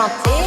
chanter.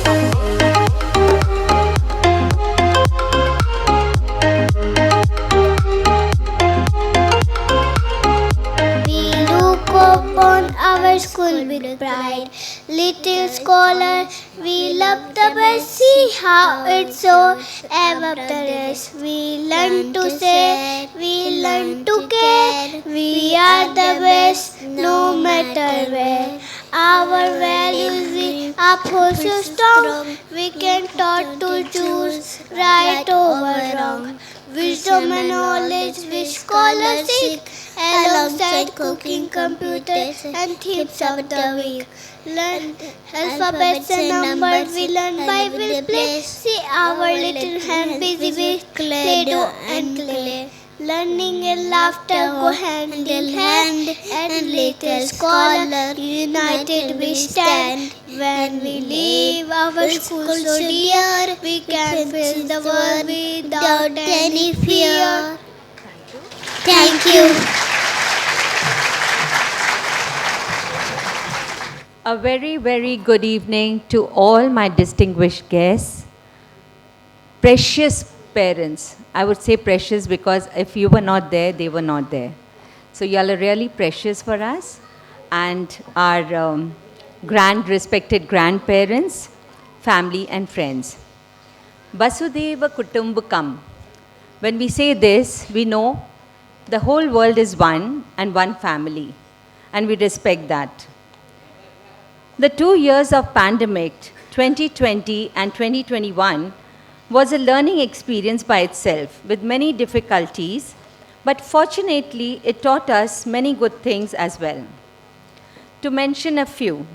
We look upon our school with pride. Little scholar, we love the best. See how it's so ever the rest. We learn to say, we learn to care. We are the best, no matter where. Our values we uphold so strong. We can taught to choose right over wrong. Wisdom and knowledge which scholars seek, alongside cooking, computers, and tips of the week. Learn alphabets and numbers we learn by will play. See our little hand busy with Play-Doh and clay. Learning and laughter go hand in hand, and little scholar, united we stand. When we leave our school so dear, we can face the world without any fear. Thank you. A very, very good evening to all my distinguished guests. Precious parents. I would say precious because if you were not there, they were not there. So you all are really precious for us. And our grand respected grandparents, family and friends. Vasudeva Kutumbakam. When we say this, we know the whole world is one and one family. And we respect that. The 2 years of pandemic, 2020 and 2021, was a learning experience by itself with many difficulties, but fortunately it taught us many good things as well. To mention a few,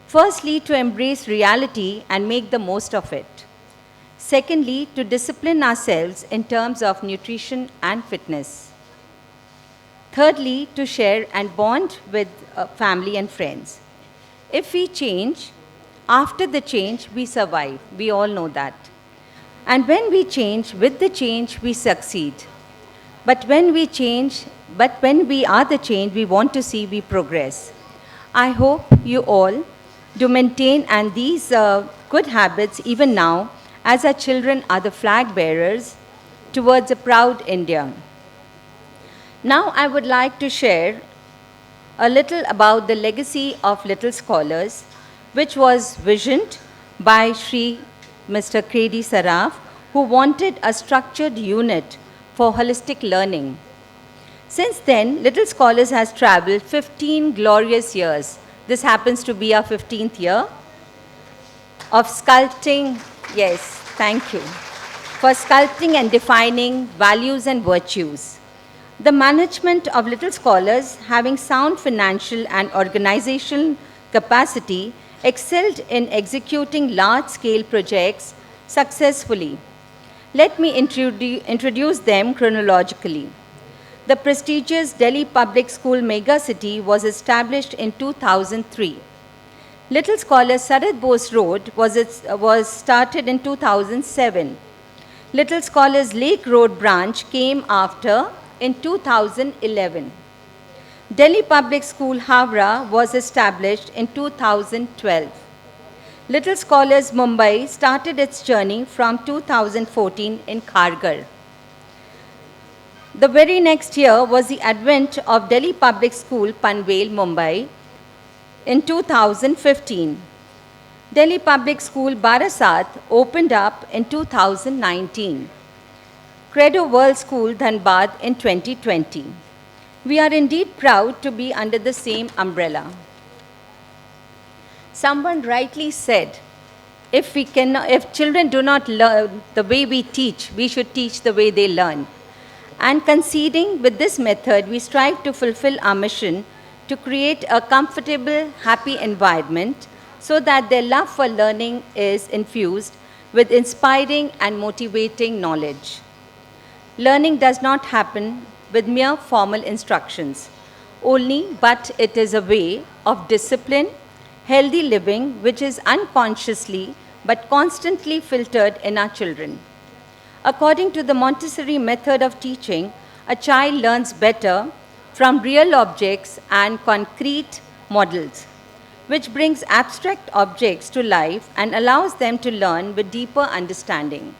firstly, to embrace reality and make the most of it. Secondly, to discipline ourselves in terms of nutrition and fitness. Thirdly, to share and bond with family and friends. If we change, after the change, we survive. We all know that. And when we change, with the change, we succeed. But when we are the change, we want to see we progress. I hope you all do maintain and these good habits even now, as our children are the flag bearers towards a proud India. Now I would like to share a little about the legacy of Little Scholars, which was visioned by Sri Mr. Kredi Saraf, who wanted a structured unit for holistic learning. Since then, Little Scholars has traveled 15 glorious years. This happens to be our 15th year of sculpting, yes, thank you, for sculpting and defining values and virtues. The management of Little Scholars, having sound financial and organizational capacity, excelled in executing large-scale projects successfully. Let me introduce them chronologically. The prestigious Delhi Public School Mega City was established in 2003. Little Scholars Sarat Bose Road was started in 2007. Little Scholars Lake Road branch came after in 2011. Delhi Public School Howrah was established in 2012. Little Scholars Mumbai started its journey from 2014 in Kharghar. The very next year was the advent of Delhi Public School Panvel, Mumbai in 2015. Delhi Public School Barasat opened up in 2019. Credo World School Dhanbad in 2020. We are indeed proud to be under the same umbrella. Someone rightly said, if children do not learn the way we teach, we should teach the way they learn. And conceding with this method, we strive to fulfill our mission to create a comfortable, happy environment so that their love for learning is infused with inspiring and motivating knowledge. Learning does not happen with mere formal instructions only, but it is a way of discipline, healthy living, which is unconsciously but constantly filtered in our children. According to the Montessori method of teaching, a child learns better from real objects and concrete models. which brings abstract objects to life and allows them to learn with deeper understanding.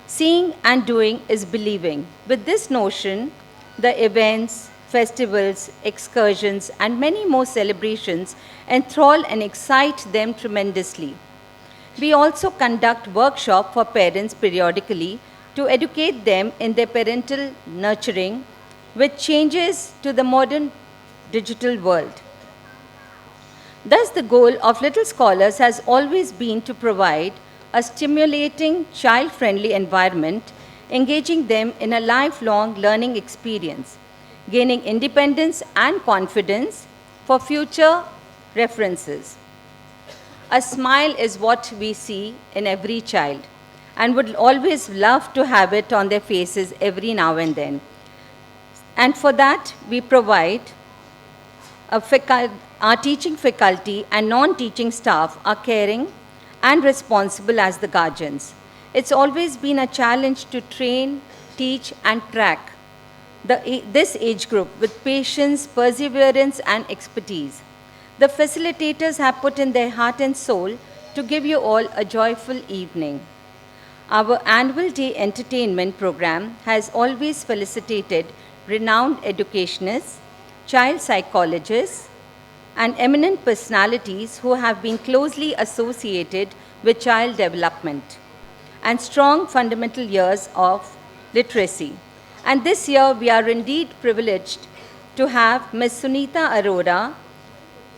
Seeing and doing is believing. With this notion, the events, festivals, excursions, and many more celebrations enthrall and excite them tremendously. We also conduct workshops for parents periodically to educate them in their parental nurturing with changes to the modern digital world. Thus, the goal of Little Scholars has always been to provide a stimulating, child friendly environment, engaging them in a lifelong learning experience, gaining independence and confidence for future references. A smile is what we see in every child and would always love to have it on their faces every now and then. And for that, we provide our teaching faculty and non-teaching staff are caring and responsible as the guardians. It's always been a challenge to train, teach, and track this age group with patience, perseverance, and expertise. The facilitators have put in their heart and soul to give you all a joyful evening. Our annual day entertainment program has always felicitated renowned educationists, child psychologists, and eminent personalities who have been closely associated with child development and strong fundamental years of literacy. And this year, we are indeed privileged to have Ms. Sunita Arora,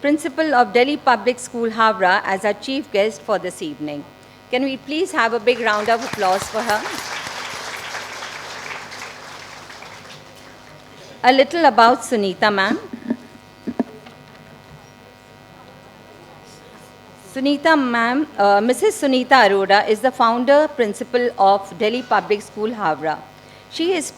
Principal of Delhi Public School, Howrah, as our chief guest for this evening. Can we please have a big round of applause for her? A little about Sunita ma'am. Sunita ma'am, Mrs. Sunita Arora is the founder principal of Delhi Public School, Howrah. She is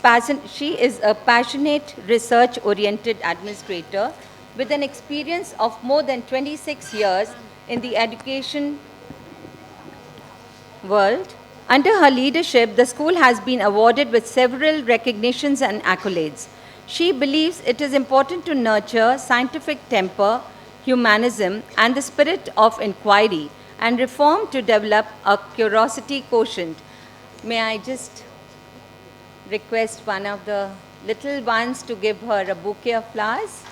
a passionate, research-oriented administrator with an experience of more than 26 years in the education world. Under her leadership, the school has been awarded with several recognitions and accolades. She believes it is important to nurture scientific temper, humanism, and the spirit of inquiry and reform to develop a curiosity quotient. May I just request one of the little ones to give her a bouquet of flowers?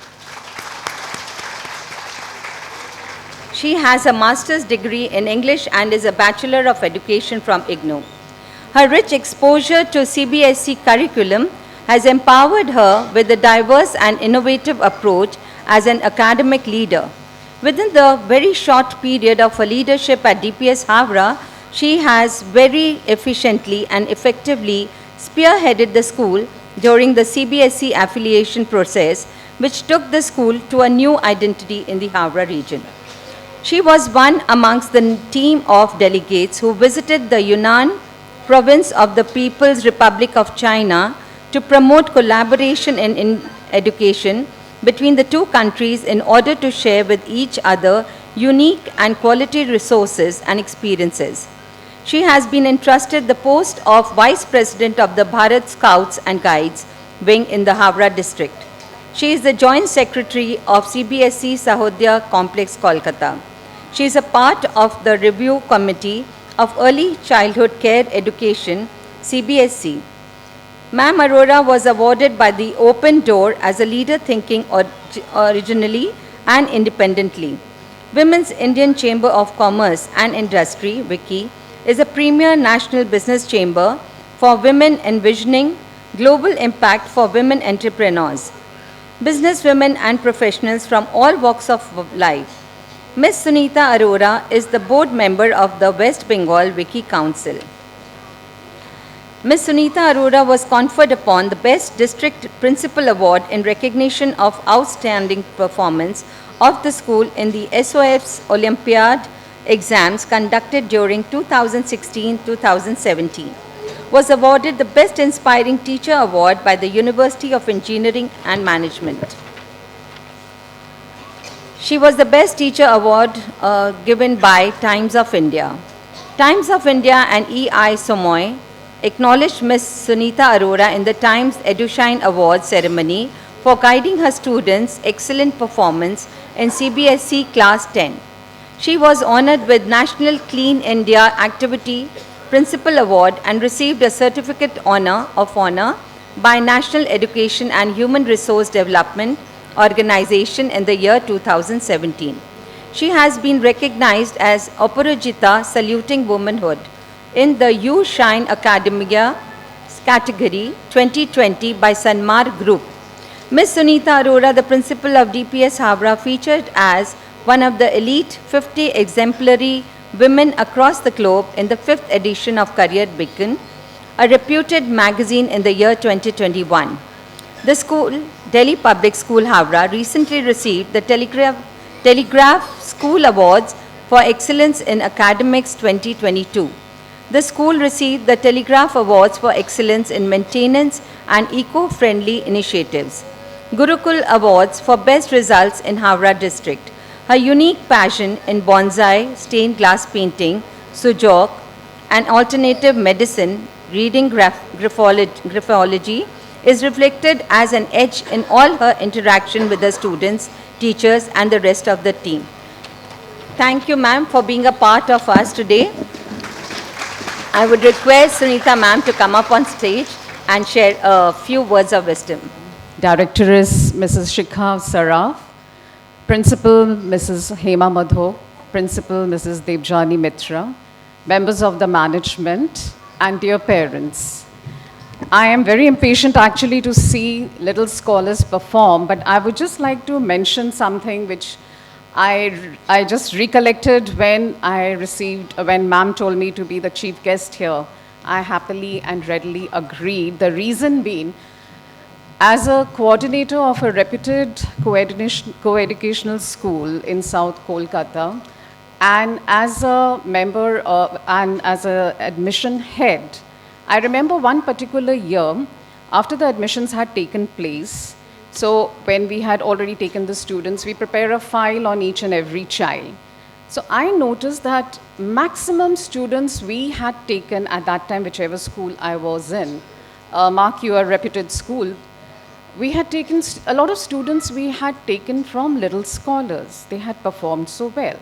She has a master's degree in English and is a Bachelor of Education from IGNOU. Her rich exposure to CBSE curriculum has empowered her with a diverse and innovative approach as an academic leader. Within the very short period of her leadership at DPS Howrah, she has very efficiently and effectively spearheaded the school during the CBSE affiliation process, which took the school to a new identity in the Howrah region. She was one amongst the team of delegates who visited the Yunnan province of the People's Republic of China to promote collaboration in education between the two countries in order to share with each other unique and quality resources and experiences. She has been entrusted the post of Vice President of the Bharat Scouts and Guides wing in the Howrah district. She is the Joint Secretary of CBSE Sahodaya Complex, Kolkata. She is a part of the Review Committee of Early Childhood Care Education, CBSE. Ma'am Arora was awarded by the Open Door as a leader thinking originally and independently. Women's Indian Chamber of Commerce and Industry, WICCI, is a premier national business chamber for women envisioning global impact for women entrepreneurs, businesswomen and professionals from all walks of life. Ms. Sunita Arora is the board member of the West Bengal WICCI Council. Ms. Sunita Arora was conferred upon the Best District Principal Award in recognition of outstanding performance of the school in the SOF's Olympiad exams conducted during 2016-2017. Was awarded the Best Inspiring Teacher Award by the University of Engineering and Management. She was the Best Teacher Award given by Times of India. Times of India and E.I. Somoy acknowledged Ms. Sunita Arora in the Times EduShine Awards ceremony for guiding her students' excellent performance in CBSE Class 10. She was honored with National Clean India Activity Principal Award and received a Certificate of Honor by National Education and Human Resource Development Organization in the year 2017. She has been recognized as Aparajita Saluting Womanhood in the You Shine Academia category 2020 by Sanmar Group. Ms. Sunita Arora, the principal of DPS Havra, featured as one of the elite 50 exemplary women across the globe in the 5th edition of Career Beacon, a reputed magazine in the year 2021. The school, Delhi Public School Havra, recently received the Telegraph School Awards for Excellence in Academics 2022. The school received the Telegraph Awards for Excellence in Maintenance and Eco-Friendly Initiatives, Gurukul Awards for Best Results in Havra District. Her unique passion in bonsai, stained glass painting, sujok, and alternative medicine, reading graphology, is reflected as an edge in all her interaction with the students, teachers, and the rest of the team. Thank you, ma'am, for being a part of us today. I would request Sunita ma'am to come up on stage and share a few words of wisdom. Directoress Mrs. Shikha Saraf, Principal Mrs. Hema Madho, Principal Mrs. Devjani Mitra, members of the management, and dear parents. I am very impatient actually to see little scholars perform, but I would just like to mention something which I just recollected when ma'am told me to be the chief guest here. I happily and readily agreed. The reason being, as a coordinator of a reputed co-educational school in South Kolkata, and as a member and as an admission head, I remember one particular year, after the admissions had taken place, so when we had already taken the students, we prepare a file on each and every child. So I noticed that maximum students we had taken at that time, whichever school I was in, mark you a reputed school, we had taken a lot of students we had taken from little scholars. They had performed so well.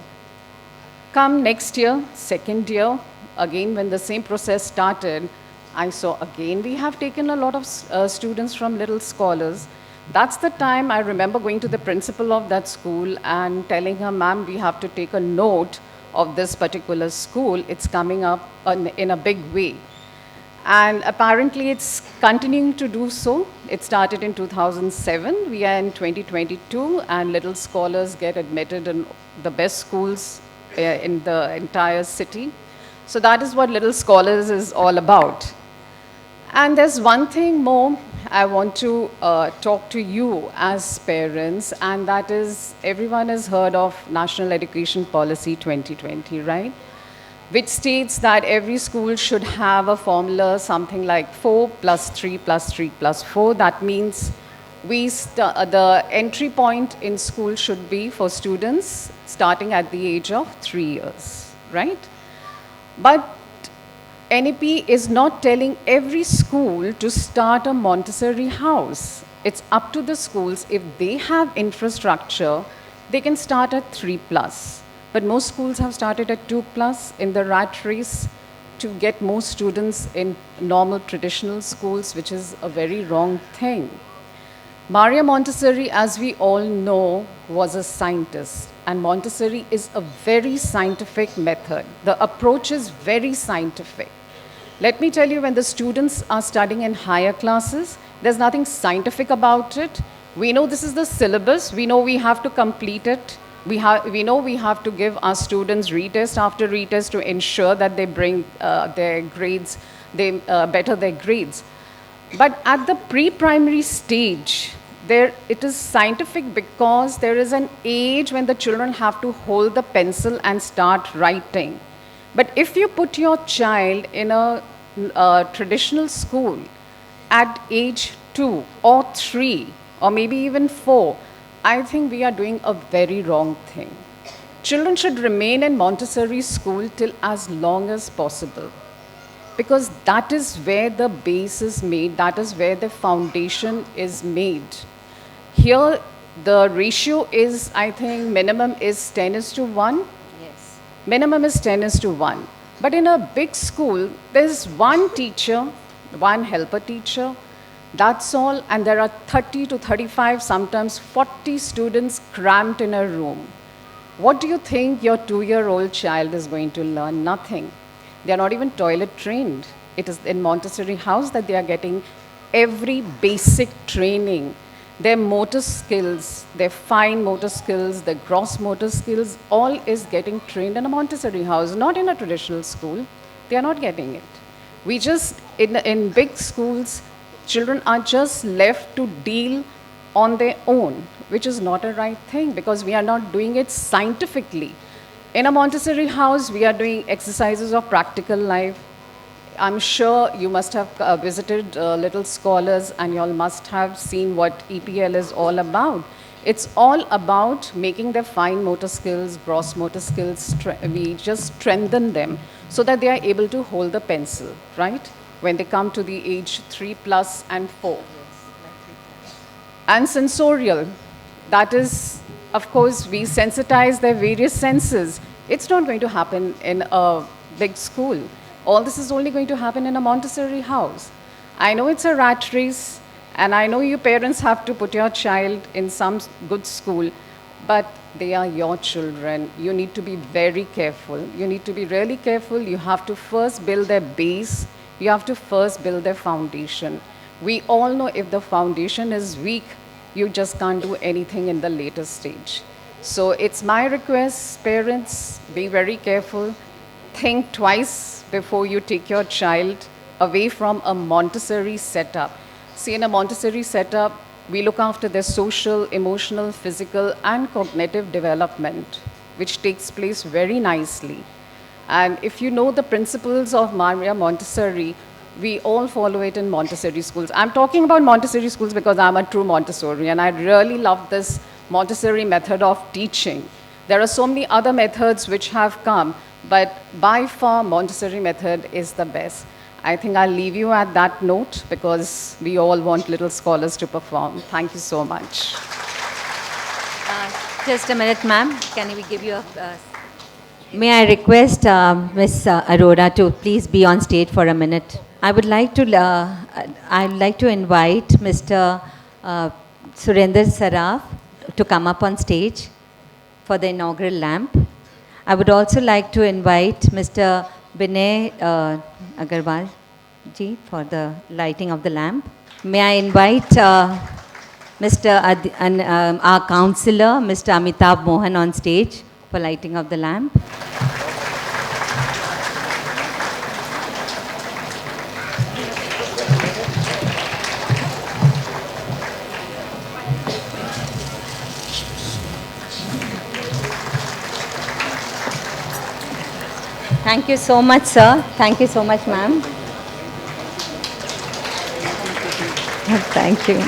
Come next year, second year, again when the same process started, I saw again we have taken a lot of students from little scholars. That's the time I remember going to the principal of that school and telling her, ma'am, we have to take a note of this particular school. It's coming up in a big way. And apparently it's continuing to do so. It started in 2007. We are in 2022 and little scholars get admitted in the best schools in the entire city. So that is what Little Scholars is all about. And there's one thing more I want to talk to you as parents, and that is everyone has heard of National Education Policy 2020, right? Which states that every school should have a formula, something like 4 plus 3 plus 3 plus 4. That means the entry point in school should be for students starting at the age of 3 years, right? But NEP is not telling every school to start a Montessori house. It's up to the schools. If they have infrastructure, they can start at 3 plus. But most schools have started at 2 plus in the rat race to get more students in normal traditional schools, which is a very wrong thing. Maria Montessori, as we all know, was a scientist. And Montessori is a very scientific method. The approach is very scientific. Let me tell you, when the students are studying in higher classes, there's nothing scientific about it. We know this is the syllabus. We know we have to complete it. We know we have to give our students retest after retest to ensure that they bring their grades, they better their grades. But at the pre-primary stage, it is scientific because there is an age when the children have to hold the pencil and start writing. But if you put your child in a traditional school at age 2 or 3 or maybe even 4, I think we are doing a very wrong thing. Children should remain in Montessori school till as long as possible, because that is where the base is made, that is where the foundation is made. here the ratio is, I think, minimum is 10 is to 1. Yes. Minimum is 10 is to 1. But in a big school, there's one teacher, one helper teacher, that's all, and there are 30 to 35, sometimes 40 students cramped in a room. What do you think your 2-year-old child is going to learn? Nothing. They are not even toilet trained. It is in Montessori house that they are getting every basic training. Their motor skills, their fine motor skills, their gross motor skills, all is getting trained in a Montessori house, not in a traditional school. They are not getting it. We just, in big schools, children are just left to deal on their own, which is not a right thing because we are not doing it scientifically. In a Montessori house, we are doing exercises of practical life. I'm sure you must have visited Little Scholars and you all must have seen what EPL is all about. It's all about making their fine motor skills, gross motor skills, we just strengthen them so that they are able to hold the pencil, right? When they come to the age 3 plus and 4. And sensorial, that is, of course, we sensitize their various senses. It's not going to happen in a big school. All this is only going to happen in a Montessori house. I know it's a rat race, and I know you parents have to put your child in some good school, but they are your children. You need to be very careful. You need to be really careful. You have to first build their base. You have to first build their foundation. We all know if the foundation is weak, you just can't do anything in the later stage. So it's my request, parents, be very careful. Think twice before you take your child away from a Montessori setup. See, in a Montessori setup, we look after their social, emotional, physical, and cognitive development, which takes place very nicely. And if you know the principles of Maria Montessori, we all follow it in Montessori schools. I'm talking about Montessori schools because I'm a true Montessori, and I really love this Montessori method of teaching. There are so many other methods which have come, but by far Montessori method is the best. I think I'll leave you at that note because we all want Little Scholars to perform. Thank you so much. Just a minute, ma'am. Can we give you a... May I request Ms. Arora to please be on stage for a minute? I would like to invite Mr. Surinder Saraf to come up on stage for the inaugural lamp. I would also like to invite Mr. Binay Agarwal ji for the lighting of the lamp. May I invite our councillor, Mr. Amitabh Mohan, on stage for lighting of the lamp. Thank you so much, sir. Thank you so much, ma'am. Thank you.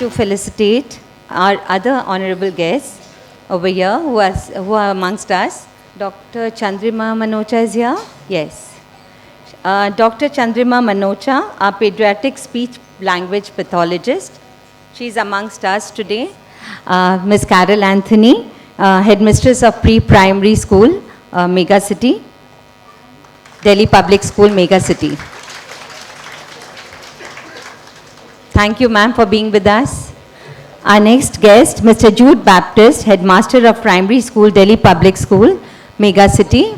To felicitate our other honorable guests over here who are amongst us. Dr. Chandrima Manocha is here? Yes. Dr. Chandrima Manocha, our pediatric speech language pathologist. She is amongst us today. Ms. Carol Anthony, headmistress of pre-primary school, Mega City, Delhi Public School, Mega City. Thank you, ma'am, for being with us. Our next guest, Mr. Jude Baptist, headmaster of primary school, Delhi Public School, Mega City.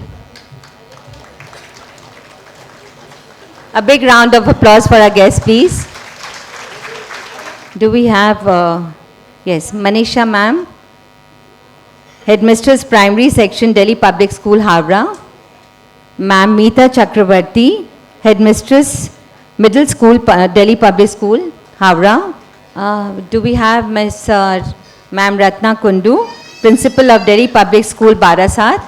A big round of applause for our guest, please. Do we have, yes, Manisha, ma'am, headmistress primary section, Delhi Public School, Howrah. Ma'am Meeta Chakravarti, headmistress middle school, Delhi Public School, Howrah. Do we have Ms. Ma'am Ratna Kundu, principal of Delhi Public School, Barasat.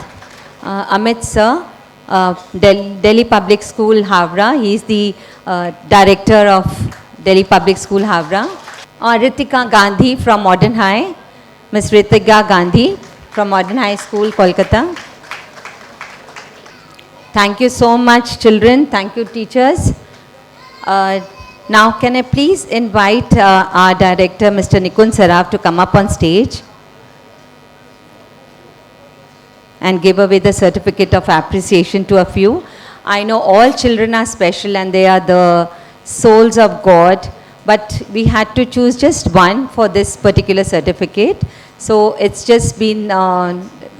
Amit sir, Delhi Public School, Howrah. He is the director of Delhi Public School, Howrah. Ritika Gandhi from Modern High. Ms. Ritika Gandhi from Modern High School, Kolkata. Thank you so much, children. Thank you, teachers. Now, can I please invite our director, Mr. Nikun Saraf, to come up on stage and give away the certificate of appreciation to a few. I know all children are special and they are the souls of God, but we had to choose just one for this particular certificate. So it's just been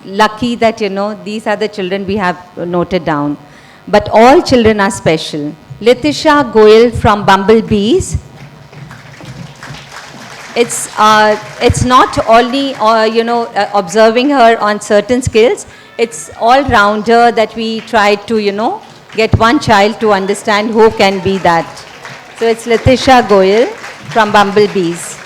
lucky that, these are the children we have noted down. But all children are special. Litisha Goyal from Bumblebees. It's not only, observing her on certain skills. It's all-rounder that we try to, get one child to understand who can be that. So it's Litisha Goyal from Bumblebees.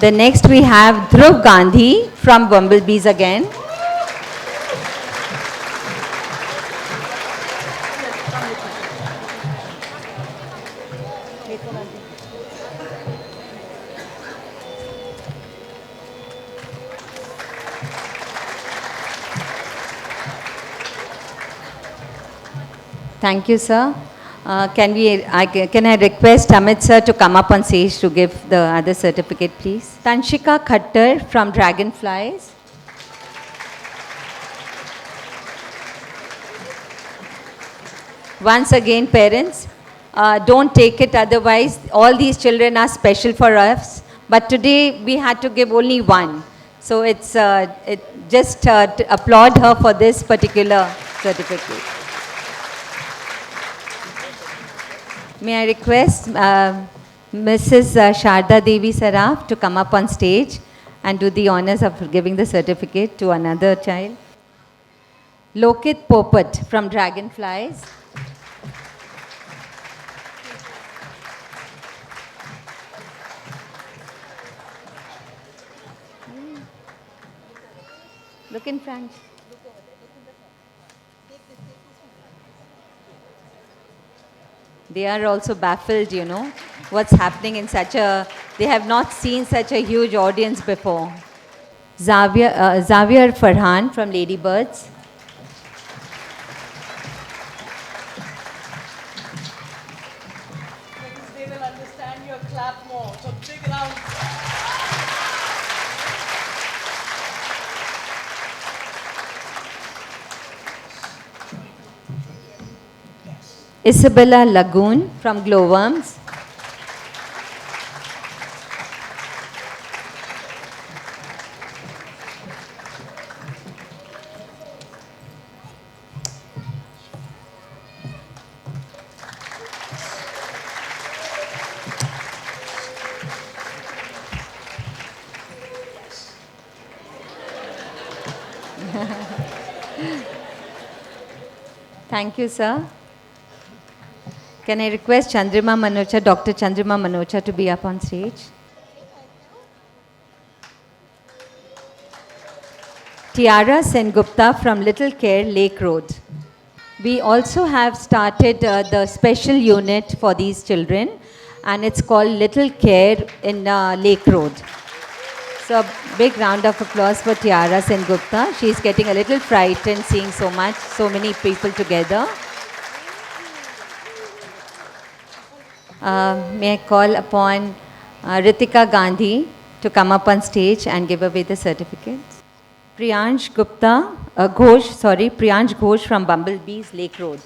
The next we have Dhruv Gandhi from Bumblebees again. Thank you, sir. Can I request Amit sir to come up on stage to give the other certificate, please? Tanshika Khattar from Dragonflies. Once again, parents, don't take it otherwise. All these children are special for us. But today we had to give only one. So just to applaud her for this particular certificate. May I request Mrs. Sharda Devi Saraf to come up on stage and do the honors of giving the certificate to another child. Lokit Popat from Dragonflies. Look in front. They are also baffled, what's happening in they have not seen such a huge audience before. Xavier Farhan from Ladybirds. They will understand your clap more. So big round. Isabella Lagoon from Glowworms. Thank you, sir. Can I request Chandrima Manocha, Dr. Chandrima Manocha to be up on stage? Tiara Sengupta from Little Care, Lake Road. We also have started the special unit for these children, and it's called Little Care in Lake Road. So a big round of applause for Tiara Sengupta. She's getting a little frightened seeing so many people together. May I call upon Ritika Gandhi to come up on stage and give away the certificates. Priyansh Ghosh from Bumblebees, Lake Road.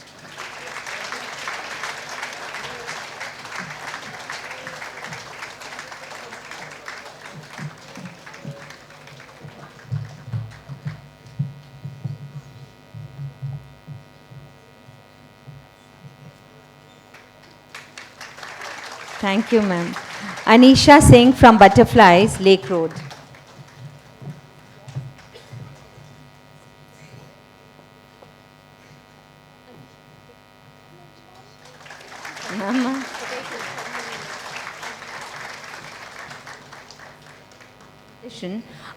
Thank you, ma'am. Anisha Singh from Butterflies, Lake Road. Mama.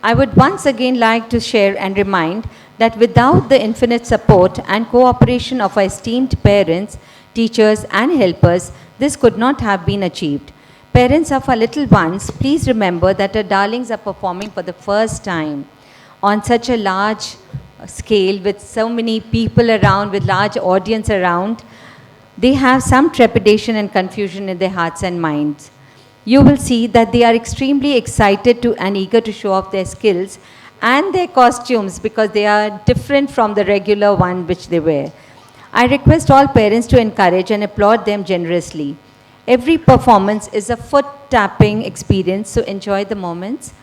I would once again like to share and remind that without the infinite support and cooperation of our esteemed parents, teachers and helpers, this could not have been achieved. Parents of our little ones, please remember that our darlings are performing for the first time on such a large scale with so many people around, with large audience around. They have some trepidation and confusion in their hearts and minds. You will see that they are extremely excited to and eager to show off their skills and their costumes because they are different from the regular one which they wear. I request all parents to encourage and applaud them generously. Every performance is a foot tapping experience, so enjoy the moments.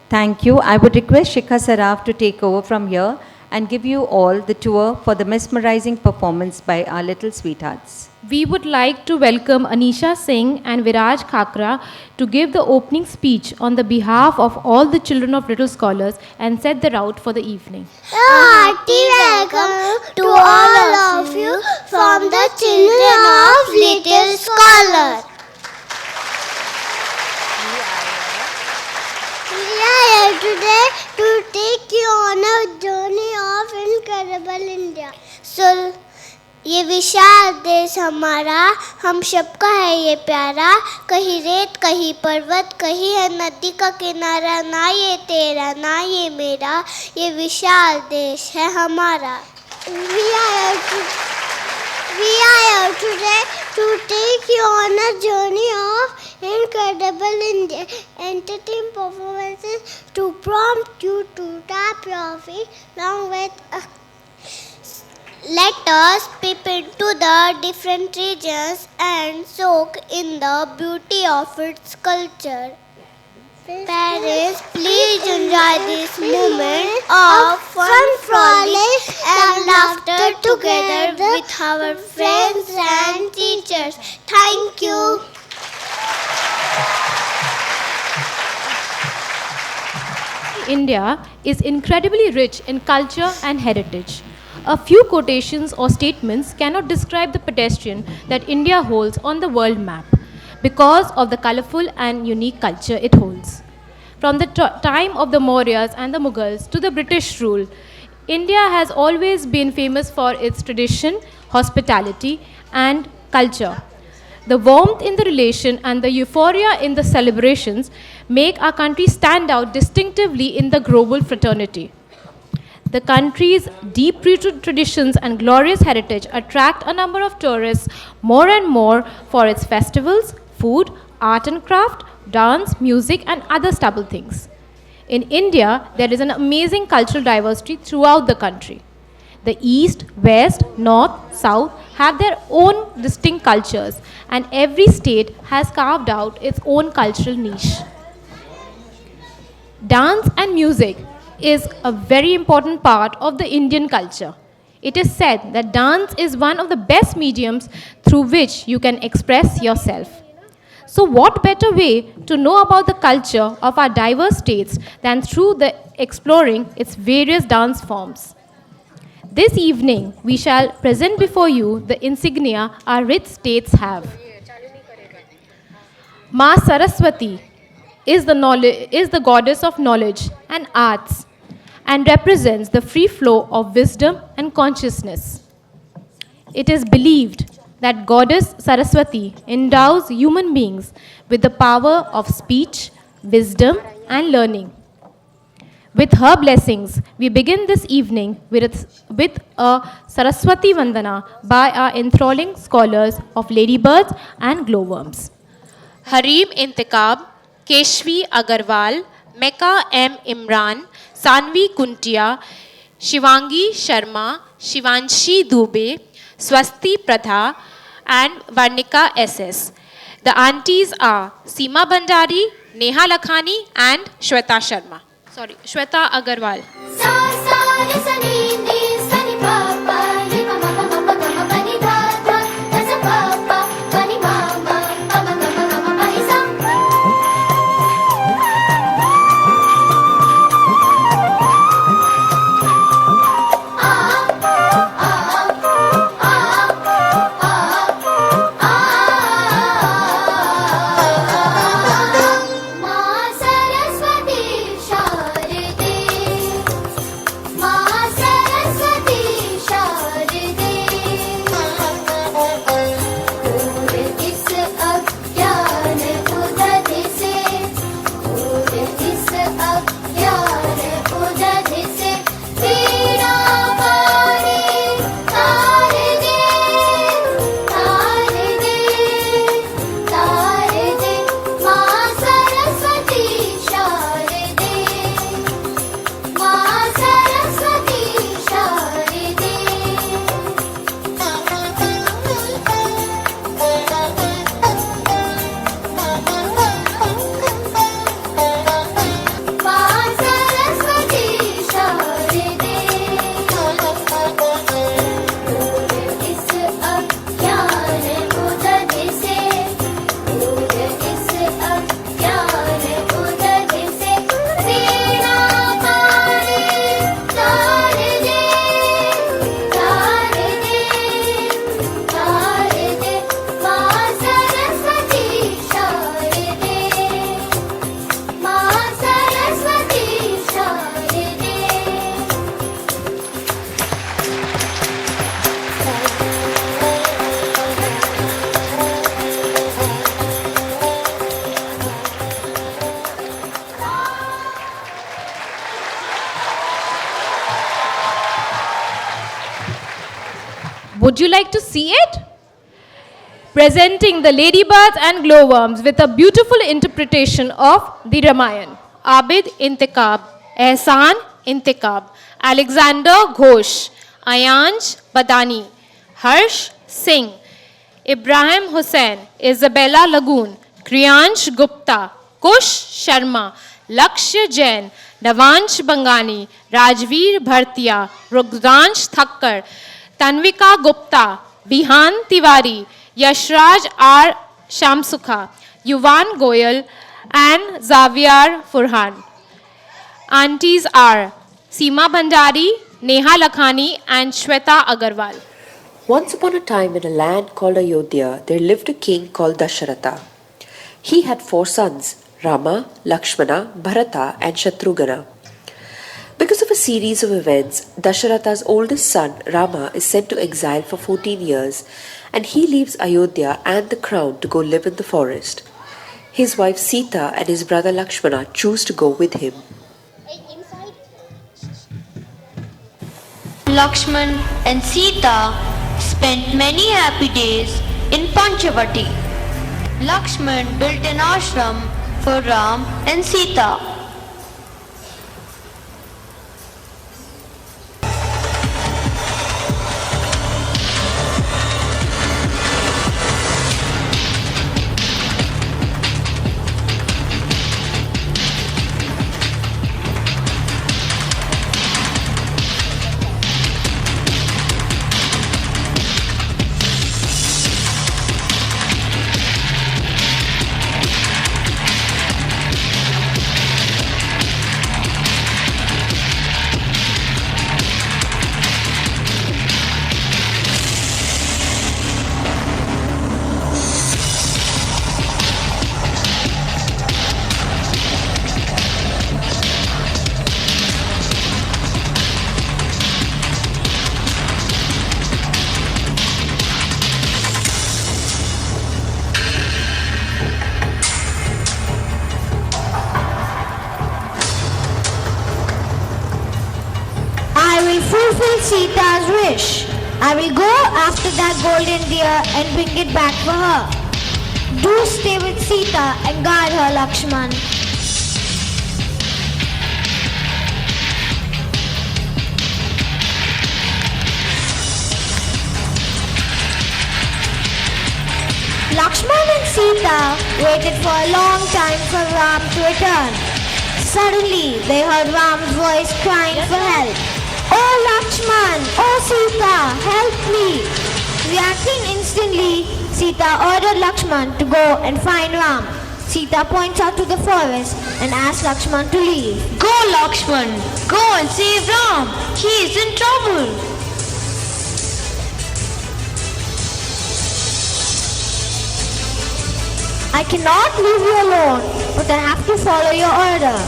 Thank you. I would request Shikha Saraf to take over from here and give you all the tour for the mesmerizing performance by our little sweethearts. We would like to welcome Anisha Singh and Viraj Khakra to give the opening speech on the behalf of all the children of Little Scholars and set the route for the evening. A hearty welcome to all of you from the children of Little Scholar. We are here today to take you on a journey of incredible India. So, ये विशाल देश हमारा, हम सबका है ये प्यारा, कहीं रेत कहीं पर्वत कहीं है नदी का किनारा, ना ये तेरा ना ये मेरा, ये विशाल देश है हमारा. We are here today to take you on a journey of incredible India, entertaining performances to prompt you to tap your feet along with let us peep into the different regions and soak in the beauty of its culture. Parents, please enjoy this moment of fun, frolic and laughter together with our friends and teachers. Thank you. India is incredibly rich in culture and heritage. A few quotations or statements cannot describe the pedestrian that India holds on the world map because of the colorful and unique culture it holds. From the time of the Mauryas and the Mughals to the British rule, India has always been famous for its tradition, hospitality, and culture. The warmth in the relation and the euphoria in the celebrations make our country stand out distinctively in the global fraternity. The country's deep-rooted traditions and glorious heritage attract a number of tourists more and more for its festivals, food, art and craft, dance, music, and other stable things. In India, there is an amazing cultural diversity throughout the country. The East, West, North, South have their own distinct cultures, and every state has carved out its own cultural niche. Dance and music is a very important part of the Indian culture. It is said that dance is one of the best mediums through which you can express yourself. So what better way to know about the culture of our diverse states than through the exploring its various dance forms? This evening, we shall present before you the insignia our rich states have. Ma Saraswati is the goddess of knowledge and arts and represents the free flow of wisdom and consciousness. It is believed that Goddess Saraswati endows human beings with the power of speech, wisdom, and learning. With her blessings, we begin this evening with a Saraswati Vandana by our enthralling scholars of ladybirds and glowworms. Harim Intikab, Keshvi Agarwal, Mecca M. Imran, Sanvi Kuntia, Shivangi Sharma, Shivanshi Dubey, Swasti Pradha, and Varnika SS. The aunties are Seema Bandari, Neha Lakhani, and Shweta Sharma. Shweta Agarwal. Ma Saraswati Would you like to see it? Presenting the ladybirds and glowworms with a beautiful interpretation of the Ramayana. Abid Intikab, Ehsan Intikab, Alexander Ghosh, Ayanj Badani, Harsh Singh, Ibrahim Hussain, Isabella Lagoon, Kriyansh Gupta, Kush Sharma, Lakshya Jain, Navansh Bangani, Rajveer Bhartia, Rugdansh Thakkar, Tanvika Gupta, Bihan Tiwari, Yashraj R. Shamsukha, Yuvan Goyal, and Xavier Furhan. Aunties are Seema Bhandari, Neha Lakhani, and Shweta Agarwal. Once upon a time in a land called Ayodhya, there lived a king called Dasharatha. He had 4 sons, Rama, Lakshmana, Bharata, and Shatrughna. Because of a series of events, Dasharatha's oldest son, Rama, is sent to exile for 14 years, and he leaves Ayodhya and the crown to go live in the forest. His wife Sita and his brother Lakshmana choose to go with him. Lakshman and Sita spent many happy days in Panchavati. Lakshman built an ashram for Ram and Sita. I will fulfill Sita's wish. I will go after that golden deer and bring it back for her. Do stay with Sita and guard her, Lakshman. Lakshman and Sita waited for a long time for Ram to return. Suddenly, they heard Ram's voice crying for help. Oh Lakshman! Oh Sita! Help me! Reacting instantly, Sita ordered Lakshman to go and find Ram. Sita points out to the forest and asks Lakshman to leave. Go, Lakshman! Go and save Ram! He is in trouble! I cannot leave you alone, but I have to follow your order.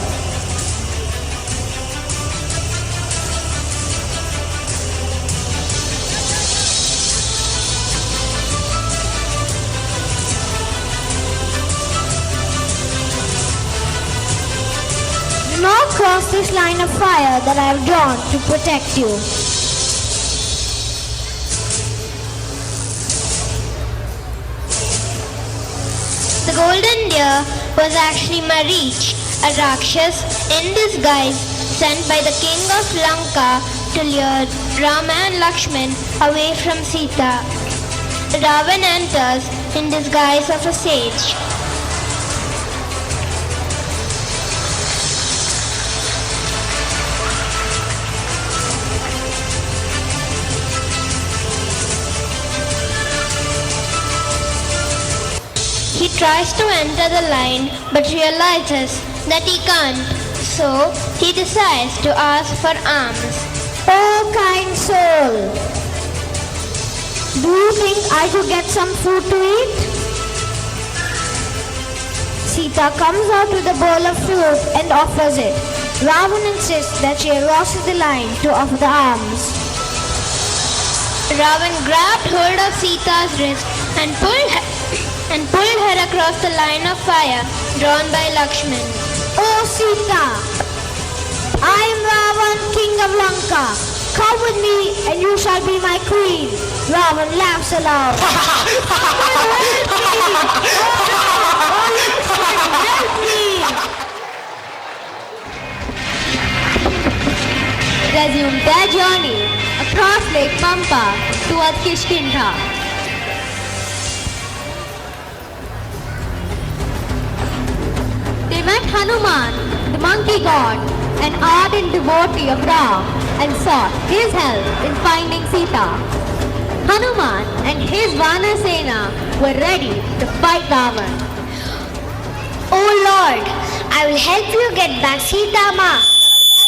Do not cross this line of fire that I have drawn to protect you. The golden deer was actually Marich, a Rakshas in disguise sent by the king of Lanka to lure Rama and Lakshman away from Sita. Ravan enters in disguise of a sage. He tries to enter the line but realizes that he can't, so he decides to ask for alms. Oh kind soul, do you think I should get some food to eat? Sita comes out with a bowl of fruit and offers it. Ravan insists that she crosses the line to offer the alms. Ravan grabbed hold of Sita's wrist and pulled her across the line of fire drawn by Lakshman. Oh Sita, I am Ravan, king of Lanka. Come with me and you shall be my queen. Ravan laughs aloud. Resume their journey across Lake Pampa towards Kishkindha. They met Hanuman, the monkey god, an ardent devotee of Ram, and sought his help in finding Sita. Hanuman and his Vanasena were ready to fight Ravan. Oh Lord, I will help you get back Sita Ma,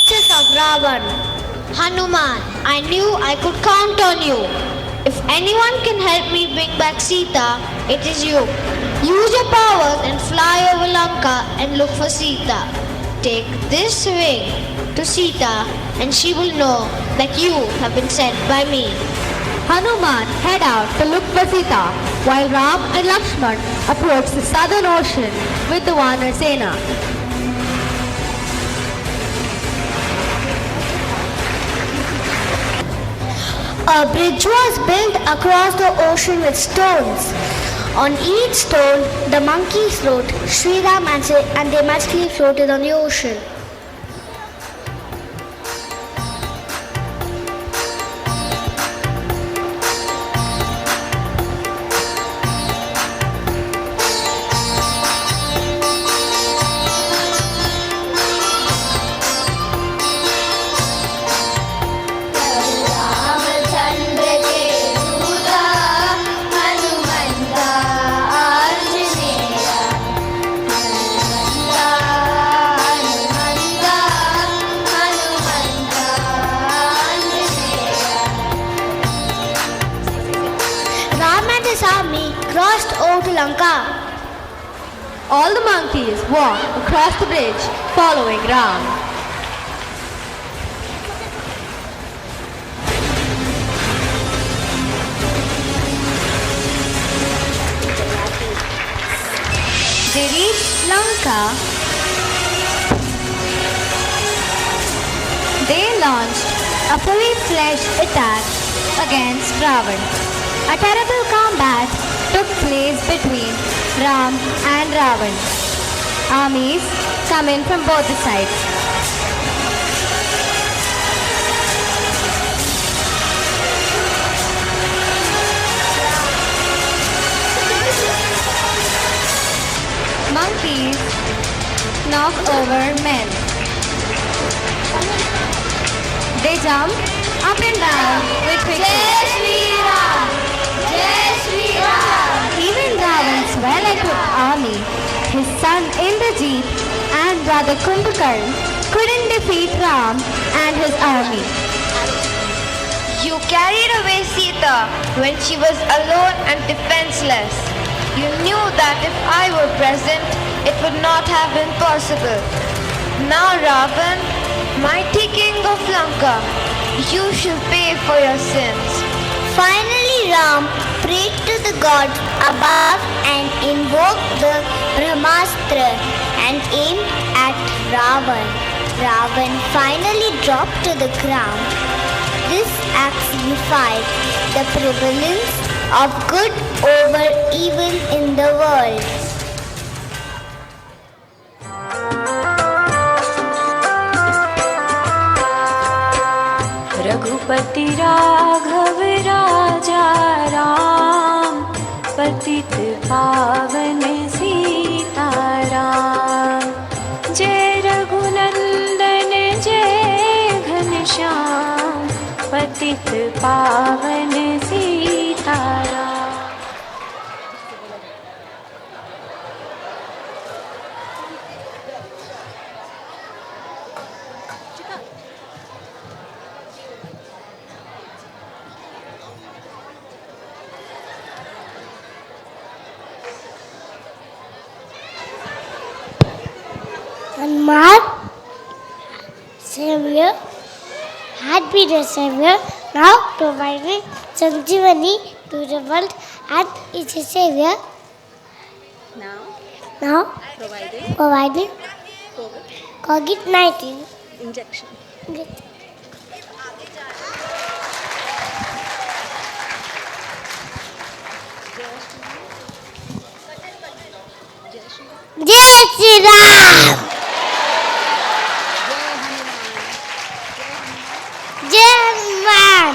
princess of Ravan. Hanuman, I knew I could count on you. If anyone can help me bring back Sita, it is you. Use your powers and fly over Lanka and look for Sita. Take this ring to Sita and she will know that you have been sent by me. Hanuman head out to look for Sita, while Ram and Lakshman approach the southern ocean with the Vanar Sena. A bridge was built across the ocean with stones. On each stone, the monkeys wrote Sri Ram and they magically floated on the ocean. Lanka. All the monkeys walk across the bridge following Ram. They reached Lanka. They launched a fully-fledged attack against Ravan. A terrible combat took place between Ram and Ravan. Armies come in from both the sides. Monkeys knock over men. They jump up and down with quickness. Even Ravan's well-equipped army, his son Indrajit and brother Kumbhakarn couldn't defeat Ram and his army. You carried away Sita when she was alone and defenseless. You knew that if I were present, it would not have been possible. Now Ravan, mighty king of Lanka, you shall pay for your sins. Finally, Ram prayed to the god above and invoked the Brahmastra and aimed at Ravan. Ravan finally dropped to the ground. This act signified the prevalence of good over evil in the world. Raghupati Raghav राजा राम पतित पावन सीताराम जय रघुनंदन जय घनश्याम पतित पावन Sitaram. And Mark, Savior, had been a Savior, now providing Sanjivani to the world and is a Savior. Now providing COVID-19 Injection. Shri Ram! Jai Hanuman!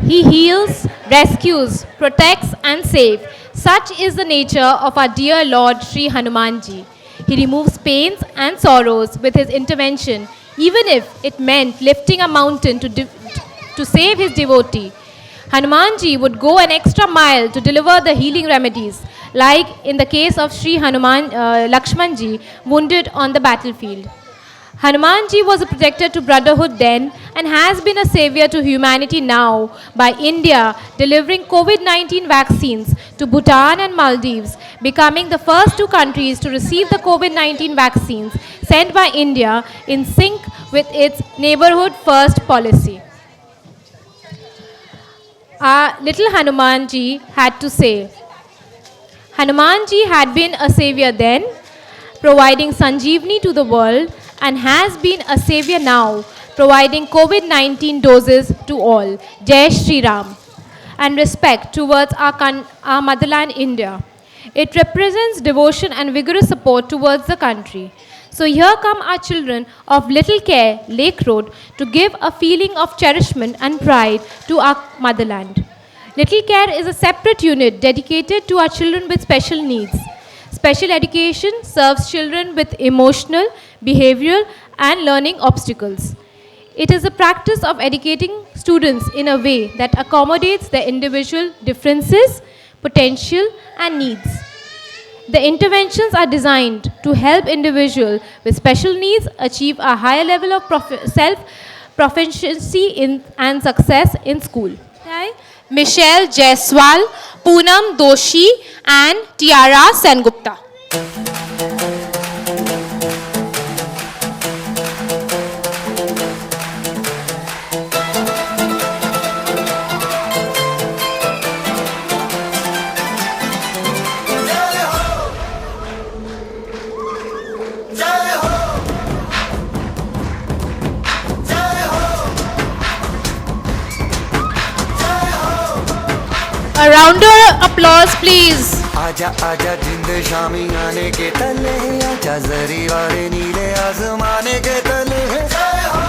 He heals, rescues, protects, and saves. Such is the nature of our dear Lord Sri Hanumanji. He removes pains and sorrows with his intervention, even if it meant lifting a mountain to save his devotee. Hanumanji would go an extra mile to deliver the healing remedies, like in the case of Sri Lakshmanji, wounded on the battlefield. Hanumanji was a protector to brotherhood then and has been a savior to humanity now by India delivering COVID-19 vaccines to Bhutan and Maldives, becoming the first two countries to receive the COVID-19 vaccines sent by India in sync with its neighborhood first policy. Our little Hanumanji had to say, Hanumanji had been a savior then, providing Sanjeevani to the world, and has been a savior now, providing COVID-19 doses to all. Jai Shri Ram. And respect towards our motherland India. It represents devotion and vigorous support towards the country. So here come our children of Little Care, Lake Road, to give a feeling of cherishment and pride to our motherland. Little Care is a separate unit dedicated to our children with special needs. Special education serves children with emotional, behavioral, and learning obstacles. It is a practice of educating students in a way that accommodates their individual differences, potential, and needs. The interventions are designed to help individuals with special needs achieve a higher level of self-proficiency and success in school. Michelle Jaiswal, Poonam Doshi, and Tiara Sengupta. A round of applause, please. आजा आजा जिंद शामी आने के तले आजा जरी वाले नीले आसमाने के तले जय हो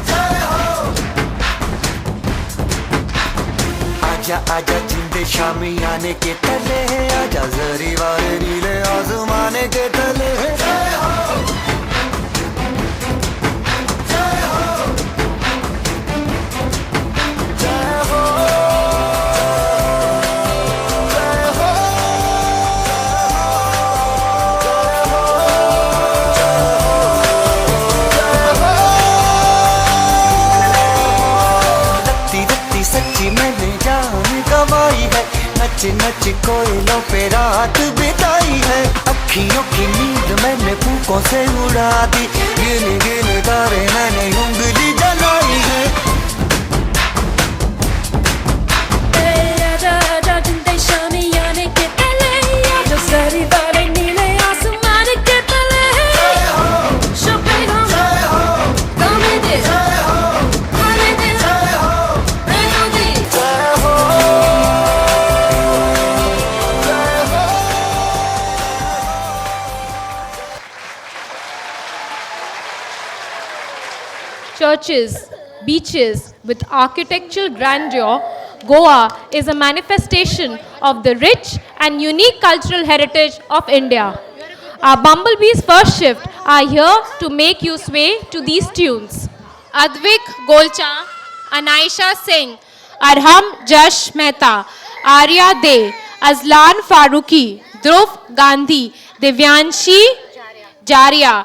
जय हो आजा आजा जिंद शामी आने के तले आजा जरी वाले नीले आसमाने के तले जय हो नच नच कोयलों पे रात बिताई है अखियों की नींद मैंने फूकों से उड़ा दी गिन गिन तारे मैंने उंगली जलाई है आजा आजा जिंदे शामी आने के तले आजा सारी वाले नीले आसमान के तले शोपे हम गाने दे गाने दे रेनो दे Churches, beaches with architectural grandeur, Goa is a manifestation of the rich and unique cultural heritage of India. Our bumblebees first shift are here to make you sway to these tunes. Advik Golcha, Anaisha Singh, Arham Jash Mehta, Arya De, Azlan Faruqi, Dhruv Gandhi, Divyanshi Jaria,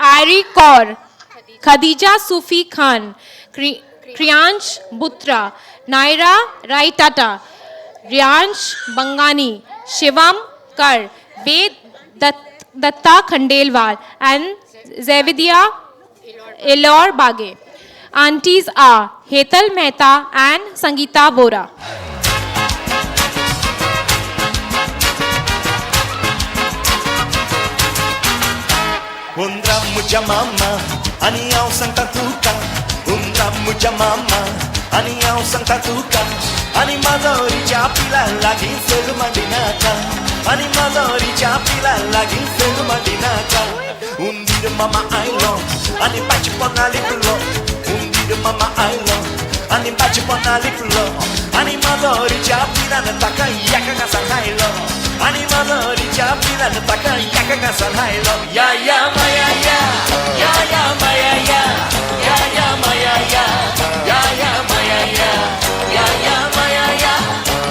Ari Kaur, Khadija Sufi Khan, Kriyansh Butra, Naira Raitata, Riyansh Bangani, Shivam Kar, Ved Datta Khandelwal, and Zavidia Elor Bage. Aunties are Hetal Mehta and Sangeeta Bora. Undra mucha mama, ani au santa tuta. Undra mucha mama, आणि हांव सांगता तुका आणि माजोरीच्या पिला लागीं सग मांडिनाका आणि माजोरीच्या पिला लागीं सग मांडिनाका हुंदीर मामा आयलो आनी पाची पोना लिपलो हुंदीर मामा आयलो आनी पाची पोना लिपलो आनी माजोरीच्या पिलान ताका एका घासान हायलो आनी माजोरीच्या पिलान ताका एका घासान हायलो या या माया या या या माया या या या माया या या या माया या या या माया या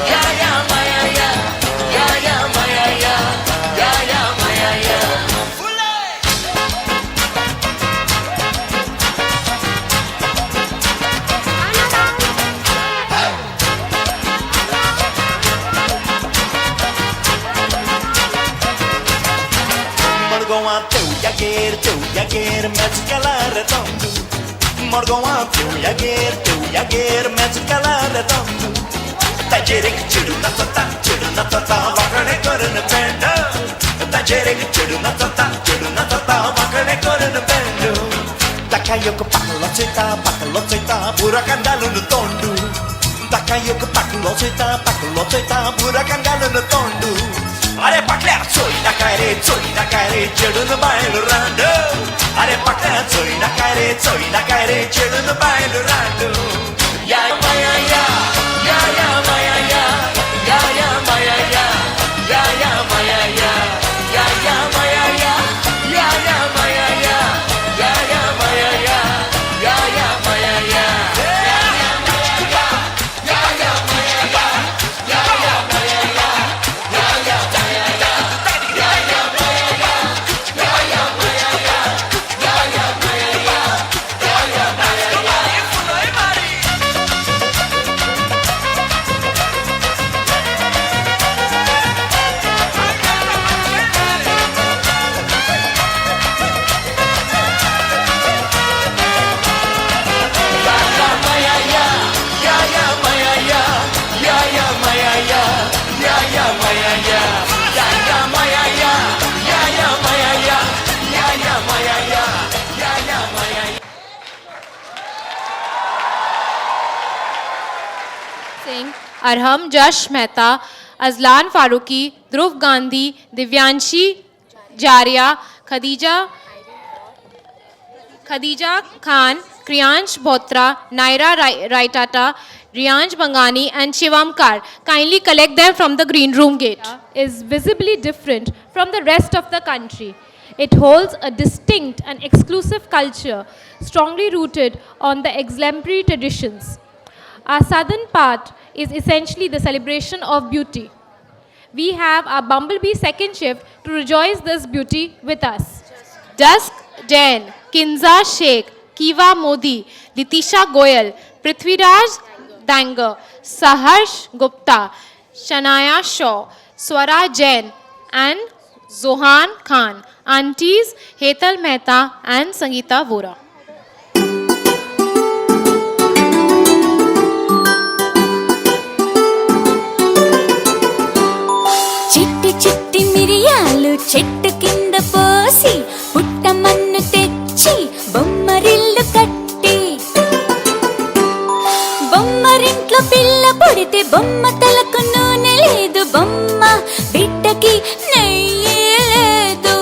या या माया या या या माया या या या माया या Morgoa teugjager, mezcalare tondu. Morgoa teugjager, mezcalare tondu. Tajerik chidu natata, vakane korun pendo. Tajerik chidu natata, vakane korun pendo. Takayoko pakaloceta, burakandalunu tondu. Takayoko pakaloceta, burakandalunu tondu. अरे पकड्या चोरी ना काय रे चढून बायल रांडू अरे पकड्या चोरी ना काय रे चढून बायल रांडू या माया या या या माया या या या माया या या या माया या या या माया या या या माया या या या माया या या या माया या अरहम जश मेहता, अजलान फारूकी, ध्रुव गांधी, दिव्यांशी जारिया, Khadija Khan, Kriyansh Botra, Naira राइटाटा, Riyanj Bangani and Shivam Kar. Kindly collect them from the green room gate. Is visibly different from the rest of the country. It holds a distinct and exclusive culture, strongly rooted on the exemplary traditions. Our southern part is essentially the celebration of beauty. We have our bumblebee second shift to rejoice this beauty with us. Dusk Jain, Kinza Sheikh, Kiva Modi, Litisha Goyal, Prithviraj Danger, Saharsh Gupta, Shanaya Shaw, Swara Jain and Zohan Khan. Aunties Hetal Mehta and Sangeeta Vora. చిట్టి చిట్టి మిరియాలు చెట్టు కింద పోసి పుట్టమన్ను తెచ్చి బొమ్మరిల్లు కట్టి బొమ్మరింట్లో పిల్ల పుడితే బొమ్మ తలకు నూనె లేదు బొమ్మ బిడ్డకి నెయ్యి లేదు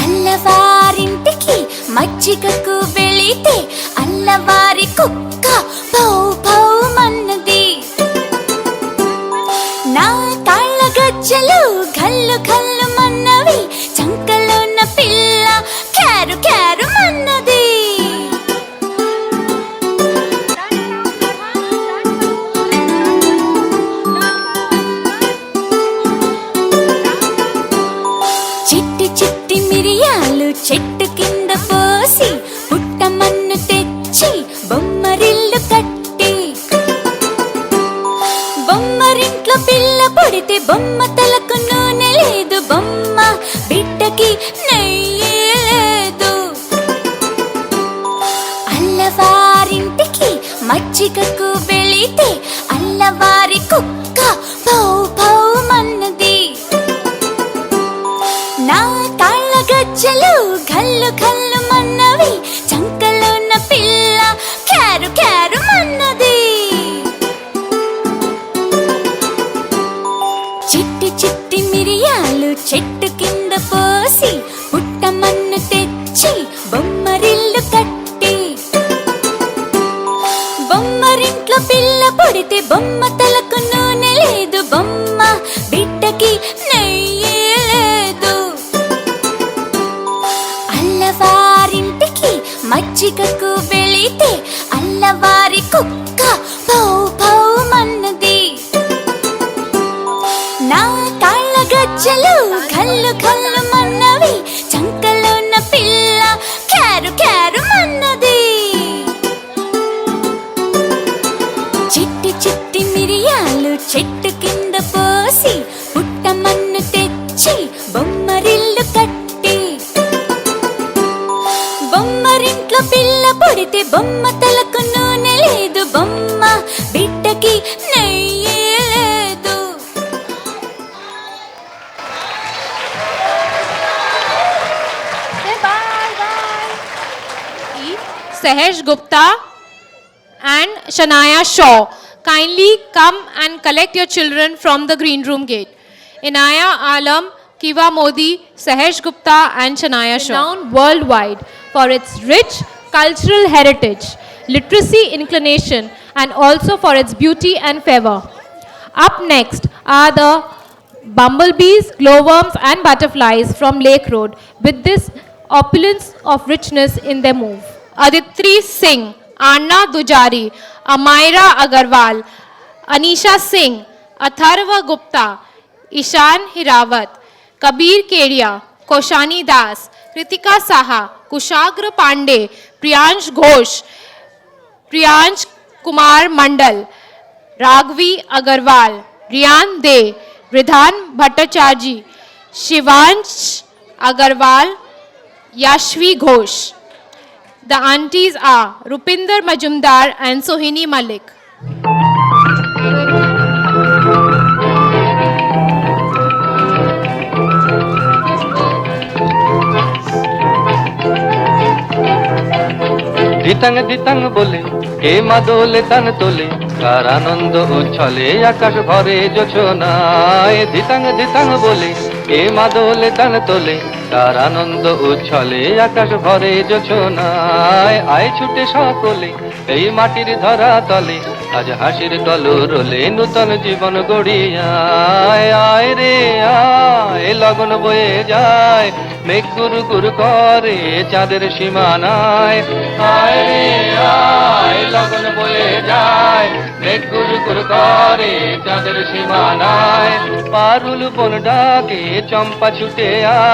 అల్లవారింటికి మజ్జిగకు వెళితే అల్లవారి కుక్క పౌ పౌ మన్నది నా కాళ్ళ గజ్జలు గల్లు గల్లు మన్నవి చంకలోన పిల్ల క్యారు క్యారు మన్నది చిట్టి చిట్టి మిరియాలు చెట్టు కింద పోసి పుట్టమన్ను తెచ్చి బొమ్మరిల్లు కట్టి బొమ్మరింట్లో పిల్ల పుడితే బొమ్మ తలకు నూనె లేదు బొమ్మ బిడ్డకి నెయ్యి లేదు అల్లవారింటికి మజ్జిగకు వెళితే అల్లవారి కుక్క పౌ పౌ మన్నది నా కాళ్ళ గజ్జలు గల్లు గల్లు మన్నవి చంకలోన పిల్ల క్యారు క్యారు మన్నది చిట్టి చిట్టి మిరియాలు చెట్టు కింద పోసి పుట్టమన్ను తెచ్చి బొమ్మరిల్లు కట్టి బొమ్మరింట్లో పిల్ల పుడితే బొమ్మ తలకు నూనె లేదు బొమ్మ బిడ్డకి నెయ్యి లేదు అల్లవారింటికి మజ్జిగకు వెళితే అల్లవారి కుక్క పౌ పౌ మన్నది నా కాళ్ళ గజ్జలు కళ్ళు కళ్ళు మన్నవి చంకలోన పిల్ల క్యారు క్యారు మన్నది చిట్టి చిట్టి మిరియాలు చెట్టు కింద పోసి పుట్టమన్ను తెచ్చి బొమ్మరిల్లు కట్టి బొమ్మరింట్లో పిల్ల పుడితే బొమ్మ తలకు నూనె లేదు బొమ్మ బిడ్డకి నెయ్యి లేదు Sahesh Gupta and Shanaya Shaw. Kindly come and collect your children from the green room gate. Inaya Alam, Kiva Modi, Sahesh Gupta and Shanaya Shaw. Renowned worldwide for its rich cultural heritage, literacy inclination, and also for its beauty and favor. Up next are the bumblebees, glowworms, and butterflies from Lake Road with this opulence of richness in their move. Aditri Singh, Anna Dujari, Amaira Agarwal, Anisha Singh, Atharva Gupta, Ishan Hirawat, Kabir Kedia, Koshani Das, Kritika Saha, Kushagra Pandey, Priyansh Ghosh, Priyansh Kumar Mandal, Ragvi Agarwal, Riyan De, Ridhan Bhattacharji, Shivansh Agarwal, Yashvi Ghosh. The aunties are Rupinder Majumdar and Sohini Malik. দিতাং দিতাং বলে কে মাদলে তান তোলে কার আনন্দ উচ্ছলে আকাশ ভরে জোছনায় দিতাং দিতাং বলে কে মাদলে তান তোলে কার আনন্দ উচ্ছলে আকাশ ভরে জোছনায় আয় ছুটে সকলে এই মাটির ধরা তলে আজ হাসির কলরলে নূতন জীবন গড়িয়ায় আয় রে আয় লগন বয়ে যায় মেঘ গুরু গুরু করে চাঁদের সীমানায় আয় রে আয় লগন বয়ে যায় মেঘ গুরু গুরু করে চাঁদের সীমানায় পারুল বন ডাকে চম্পা ছুটে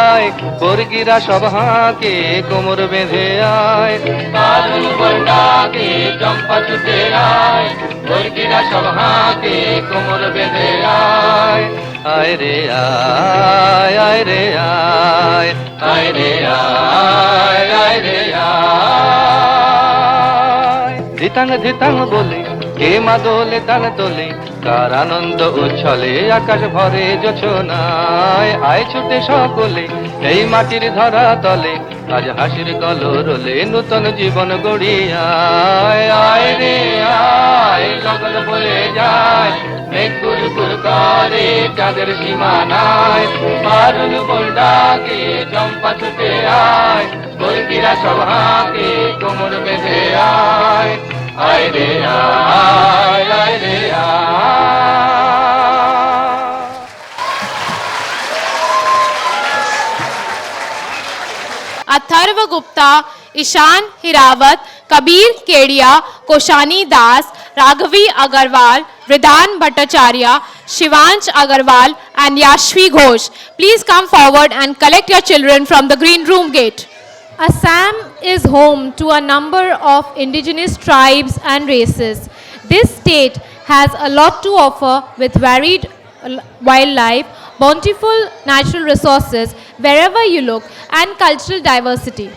আয় বর্গিরা সব হাঁকে কোমর বেঁধে আয় পারুল বন ডাকে চম্পা ছুটে আয় বর্গিরা সব হাঁকে কোমর বেঁধে আয় আয় রে আয় আয় রে আয় আয় রে আয় আয় রে আয় ধিতাং ধিতাং বলে কে মাদলে তান তোলে কার আনন্দ উচ্ছলে আকাশ ভরে জোছনায় আয় ছুটে সকলে এই মাটির ধরা তলে আজ হাসির কলরলে নূতন জীবন গড়িয়ায় আয় রে আয় লগন বয়ে যায় মেঘ গুরু গুরু করে চাঁদের সীমানায় পারুল বন ডাকে চম্পা ছুটে আয় বর্গিরা সব হাঁকে কোমর বেঁধে আয় আয় রে আয় আয় রে Atharva Gupta, Ishan Hirawat, Kabir Kedia, Koshani Das, Raghavi Agarwal, Ridhan Bhattacharya, Shivansh Agarwal and Yashvi Ghosh. Please come forward and collect your children from the green room gate. Assam is home to a number of indigenous tribes and races. This state has a lot to offer with varied wildlife, bountiful natural resources wherever you look, and cultural diversity.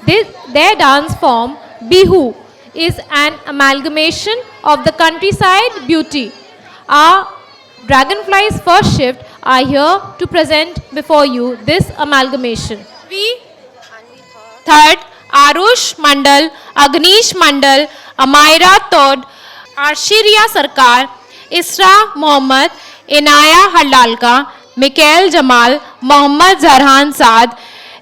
Their dance form, Bihu, is an amalgamation of the countryside beauty. Our dragonflies first shift are here to present before you this amalgamation. Third, Arush Mandal, Agnish Mandal, Amaira Tod, Arshiria Sarkar, Isra Mohammad, Inaya Halalka, Mikhail Jamal, Mohammad Zarhan Saad,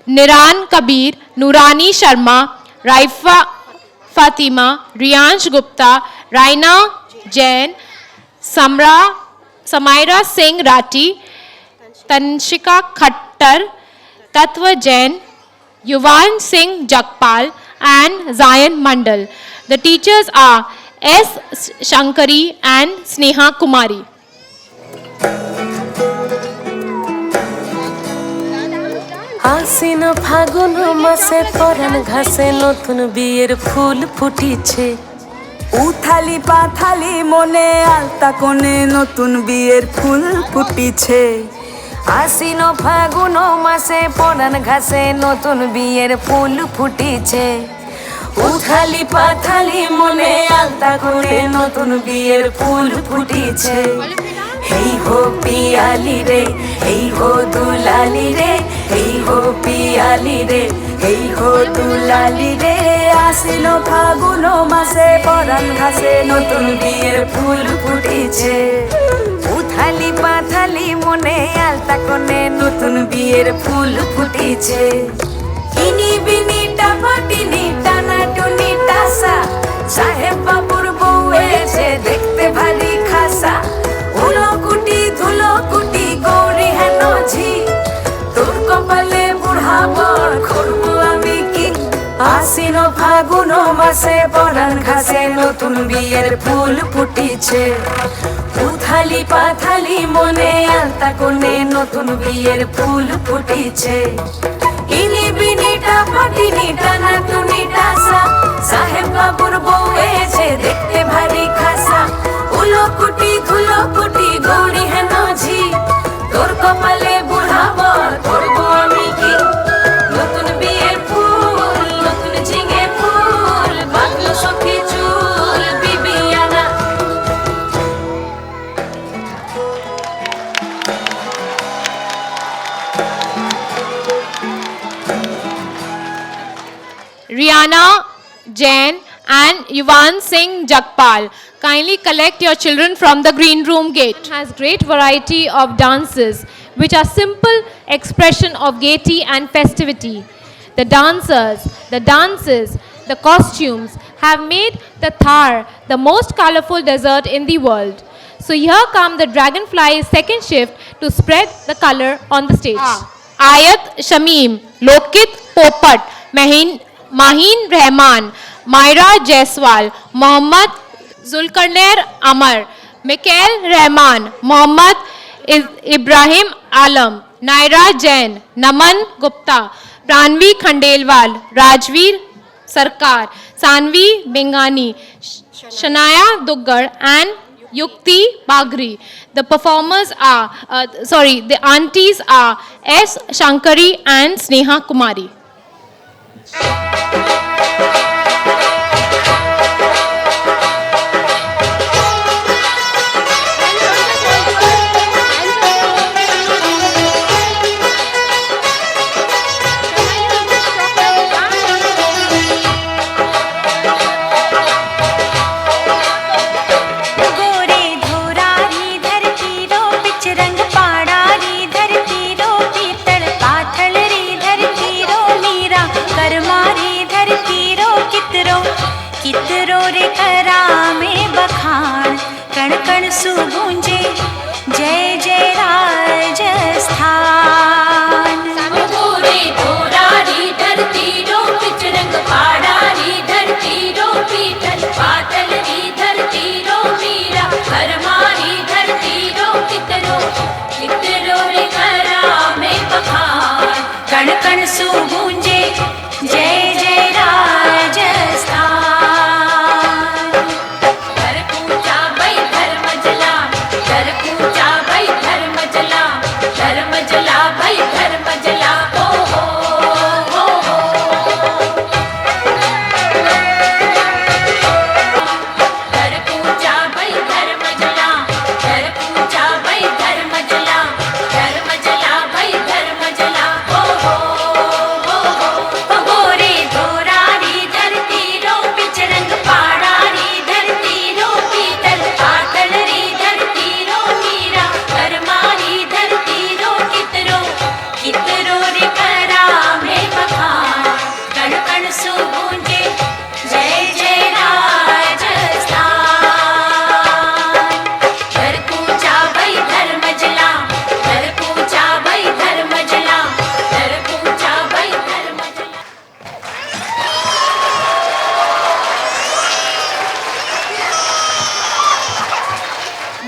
Niran Kabir, Nurani Sharma, Raifa Fatima, Riyansh Gupta, Raina Jain, Samaira Singh Rati, Tanshika Khattar, Tatva Jain, Yuvan Singh Jakpal, and Zayan Mandal. The teachers are S. Shankari and Sneha Kumari. আশ্বিন ফাগুন মাসে পরান ঘাসে নতুন বিয়ের ফুল ফুটিছে উথালি পাথালি মনে আলতা কোণে নতুন বিয়ের ফুল ফুটিছে আশ্বিন ফাগুন মাসে পরান ঘাসে নতুন বিয়ের ফুল ফুটিছে উথালি পাথালি মনে আলতা কোণে নতুন বিয়ের ফুল ফুটিছে হেই হো পিয়ালি রে হেই হো দুলালি রে হেই হো পিয়ালি রে হেই হো দুলালি রে আশ্বিন ফাগুন মাসে পরান ঘাসে নতুন বিয়ের ফুল ফুটিছে উথালি পাথালি মনে আলতা কোণে নতুন বিয়ের ফুল ফুটিছে ইনি বিনি টাপাটিনি টানা টুনি টাসা সাহেব বাবুর বউ এসে দেখতে ভারী খাসা উলো কুটি ধুলো কুটি গৌরী হেন ঝি তোর কপালে বুড়া বর করবো আমি কি আশ্বিন ফাগুন মাসে পরান ঘাসে নতুন বিয়ের ফুল ফুটিছে উথালি পাথালি মনে আলতা কোণে নতুন বিয়ের ফুল ফুটিছে ইনি বিনি টাপাটিনি টানা টুনি টাসা সাহেব বাবুর বউ এসে দেখতে ভারী খাসা উলো কুটি ধুলো কুটি গৌরী হেন ঝি তোর কপালে বুড়া বর করবো আমি কি নতুন বিয়ের ফুল নতুন ঝিঙে ফুল বাঁধলো সখী চুল Bibiyana Rihanna Jain and Yuvan Singh Jakpal. Kindly collect your children from the green room gate. Has great variety of dances which are simple expression of gaiety and festivity. The dancers, the dances, the costumes have made the Thar the most colorful desert in the world. So here come the dragonfly's second shift to spread the color on the stage. Ayat Shamim, Lokit Popat, Mahin Rahman, Myra Jaiswal, Mohammad Zulkarnain Amar, Mikhail Rahman, Mohammad Ibrahim Alam, Naira Jain, Naman Gupta, Pranvi Khandelwal, Rajveer Sarkar, Sanvi Bengani, Shanaya Duggar and Yukti Bagri. The performers are, the aunties are S. Shankari and Sneha Kumari. कितरो रे करा में बखान कण कण सु गूंजे जय जय राजस्थान गोरे धोरारी धरती रो पिचरंग पाड़ारी धरती रो पीतल पातल री धरती रो मीरा करमारी धरती रो कितरो रे करा में बखान कण कण सु गूंजे जय जय राजस्थान घर पूजा भाई धर्म जला धर्म जला भाई धर्म जला ओ हो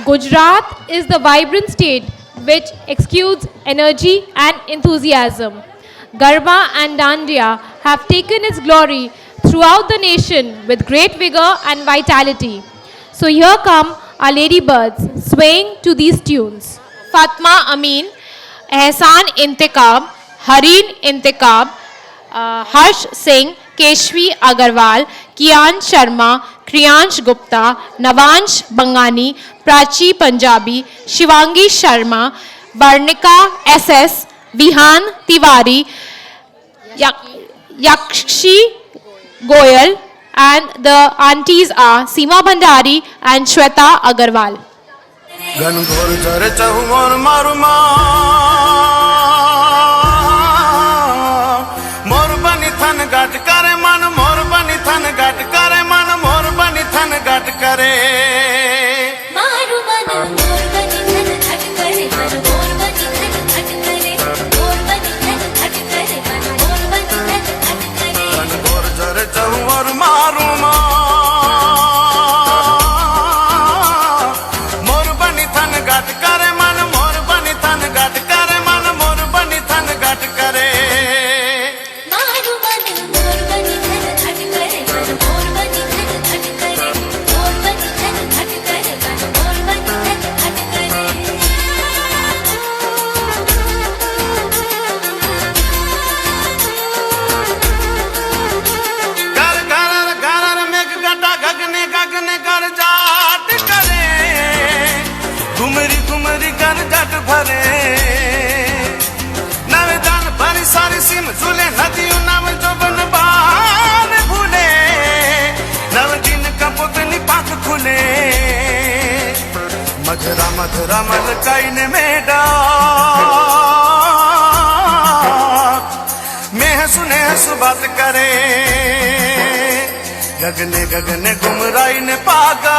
Gujarat is the vibrant state which exudes energy and enthusiasm. Garba and Dandiya have taken its glory throughout the nation with great vigor and vitality. So here come our ladybirds swaying to these tunes. Fatma Amin, Ehsan Intiqab, Hareen Intiqab, Harsh Singh, Keshvi Agarwal, Kian Sharma, Kriyansh Gupta, Navansh Bangani, Prachi Punjabi, Shivangi Sharma, Varnika SS, Vihan Tiwari, Yakshi Goyal, and the aunties are Seema Bhandari and Shweta Agarwal. घनघोर झर चहुओर मारुमा मोर बनी थन गाट करे मन मोर बनी थन गाट करे मन मोर बनी थन गाट करे मारू मन मोर बनी धन घट करे मन मोर बनी धन घट करे मोर बनी धन घट करे मन मोर बनी धन घट करे घनघोर झर चहुओर मारुमा मोर बनी थन गाट करे मन मोर बनी थन गाट करे मन मोर बनी थन गाट करे मारू मन मोर बनी धन घट करे मन मोर बनी धन घट करे मोर बनी धन घट करे मन मोर बनी धन घट करे घर घर घर मेघ गटा गगने गगने कर जाट करे घुमरी घुमरी कर जट भरे नवे दान भरी सारी सिम झूले नदियों नव जोबन बान भूले नव दिन कपुतनी पाख खुले मधुरा मधुरा मलकाइन मेडा मेह सुने सुबात करे गगने गगने गुमराई ने पागा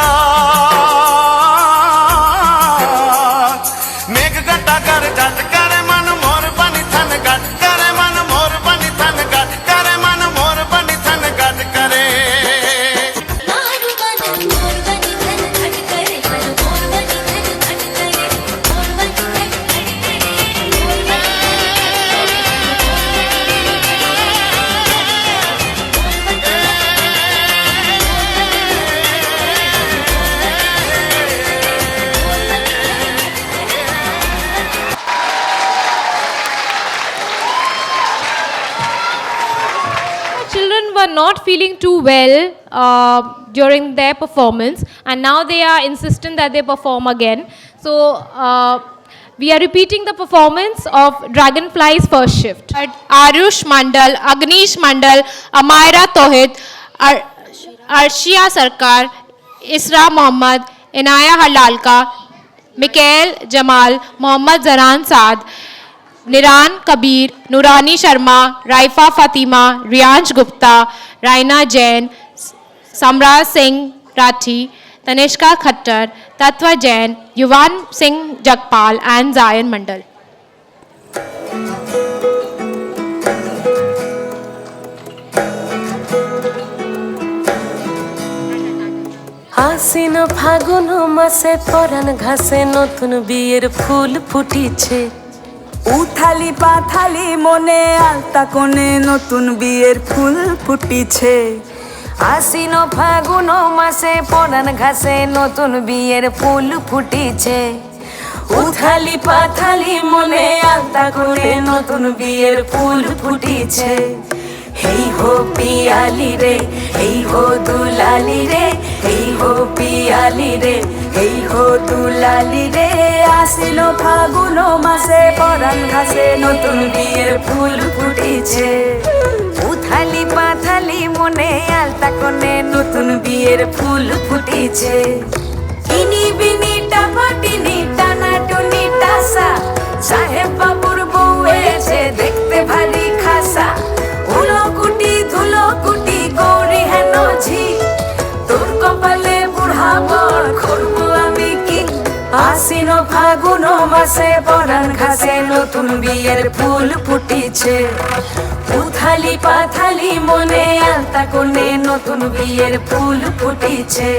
मेघ गटा कर जट करे मन मोर बनी थन गट करे मन मोर बनी थन गट करे मन मोर बनी थन गट करे मारू मन मोर बनी धन घट करे मन मोर बनी धन घट करे मोर बनी धन घट Children were not feeling too well during their performance, and now they are insistent that they perform again. So we are repeating the performance of Dragonfly's first shift. Arush Mandal, Agnish Mandal, Amaira Tohid, Arshia Sarkar, Isra Mohammad, Inaya Halalka, Mikael Jamal, Mohammad Zaran Saad, Niran Kabir, Nurani Sharma, Raifa Fatima, Riyansh Gupta, Raina Jain, Samra Singh Rathi, Tanishka Khattar, Tatwa Jain, Yuvan Singh Jagpal, and Zayan Mandal. Hasin ফাগুন মাসে পরান ঘাসে নতুন বিয়ের ফুল ফুটিছে উথালি পাথালি মনে আলতা কোণে নতুন বিয়ের ফুল ফুটিছে আশ্বিন ফাগুন মাসে পরান ঘাসে নতুন বিয়ের ফুল ফুটিছে উথালি পাথালি মনে আলতা কোণে নতুন বিয়ের ফুল ফুটিছে হেই হো পিয়ালি রে হেই হো দুলালি রে হেই হো পিয়ালি রে হেই হো দুলালি রে আসিল ফাগুন মাসে পরান ঘাসে নতুন বিয়ের ফুল ফুটিছে উথালি পাথালি মনে আলতা কোণে নতুন বিয়ের ফুল ফুটিছে ইনি বিনি টাপাটিনি টানা টুনি টাসা সাহেব বাবুর বউ এসে দেখতে ভারী খাসা উলো কুটি ধুলো কুটি গৌরী হেন ঝি তোর কপালে বুড়া বর করবো আমি কি আশ্বিন ফাগুন মাসে পরান ঘাসে নতুন বিয়ের ফুল ফুটিছে উথালি পাথালি মনে আলতা কোণে নতুন বিয়ের ফুল ফুটিছে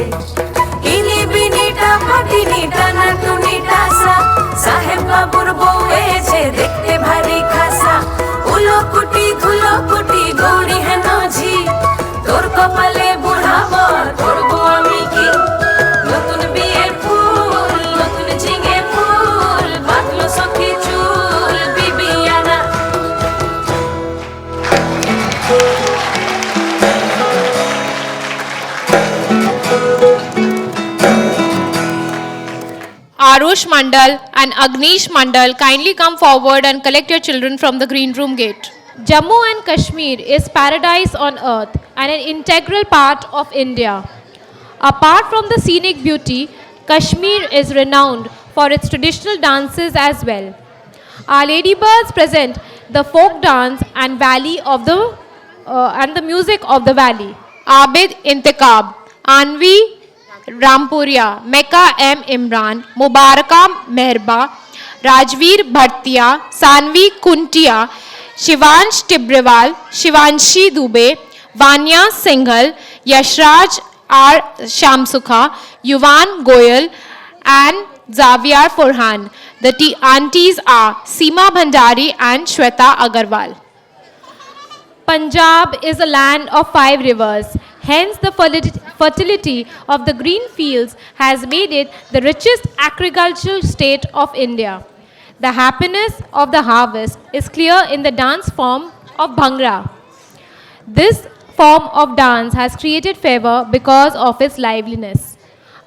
इनी बिनी टापाटिनी टाना टुनी टासा साहेब बाबुर बउए जे देखते भारी खासा उलो कुटी धुलो कुटी गौरी है नौझी তোর কপালে বুড়াবো করবো আমি কি নতুন বিয়ের ফুল নতুন ঝিঙে ফুল বাঁধলো সখী চুল Bibiyana Arush Mandal and Agnish Mandal, kindly come forward and collect your children from the green room gate. Jammu and Kashmir is paradise on earth and an integral part of India. Apart from the scenic beauty, Kashmir is renowned for its traditional dances as well. Our ladybirds present the folk dance and the music of the valley. Abid Intiqab, Anvi Rampuria, Mecca M. Imran, Mubaraka Meherba, Rajveer Bhartia, Sanvi Kuntia, Shivansh Tibrewal, Shivanshi Dubey, Vanya Singhal, Yashraj R. Shamsukha, Yuvan Goyal, and Xavier Furhan. The aunties are Seema Bhandari and Shweta Agarwal. Punjab is a land of 5 rivers. Hence, the fertility of the green fields has made it the richest agricultural state of India. The happiness of the harvest is clear in the dance form of Bhangra. This form of dance has created favor because of its liveliness.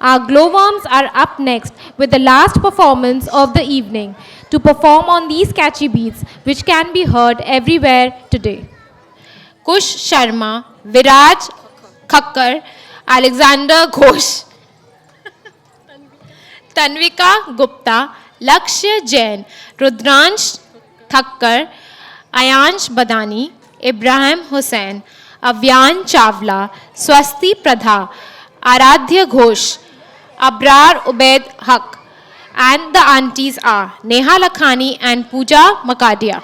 Our glowworms are up next with the last performance of the evening to perform on these catchy beats which can be heard everywhere today. Kush Sharma, Viraj Khakkar, Alexander Ghosh, Tanvika Gupta, Lakshya Jain, Rudransh Thakkar, Ayansh Badani, Ibrahim Hussain, Avyan Chawla, Swasti Pradha, Aradhya Ghosh, Abrar Ubaid Haq, and the aunties are Neha Lakhani and Pooja Makadia.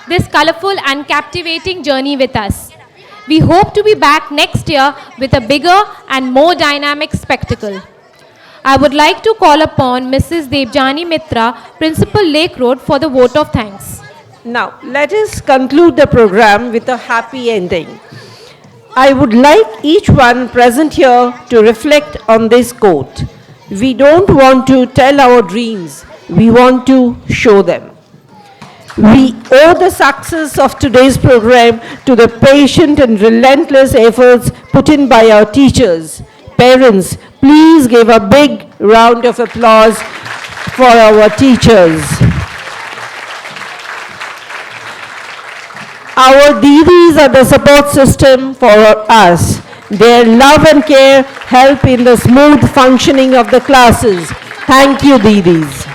This colorful and captivating journey with us. We hope to be back next year with a bigger and more dynamic spectacle. I would like to call upon Mrs. Debjani Mitra, Principal Lake Road, for the vote of thanks. Now, let us conclude the program with a happy ending. I would like each one present here to reflect on this quote. We don't want to tell our dreams, we want to show them. We owe the success of today's program to the patient and relentless efforts put in by our teachers. Parents, please give a big round of applause for our teachers. Our Didis are the support system for us. Their love and care help in the smooth functioning of the classes. Thank you, Didis.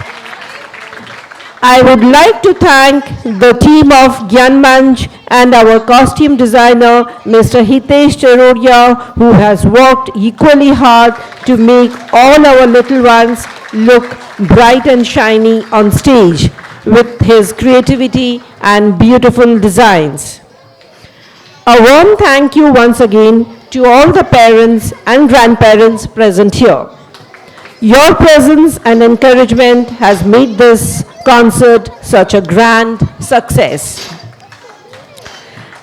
I would like to thank the team of Gyanmanch and our costume designer, Mr. Hitesh Cherodia, who has worked equally hard to make all our little ones look bright and shiny on stage with his creativity and beautiful designs. A warm thank you once again to all the parents and grandparents present here. Your presence and encouragement has made this concert such a grand success.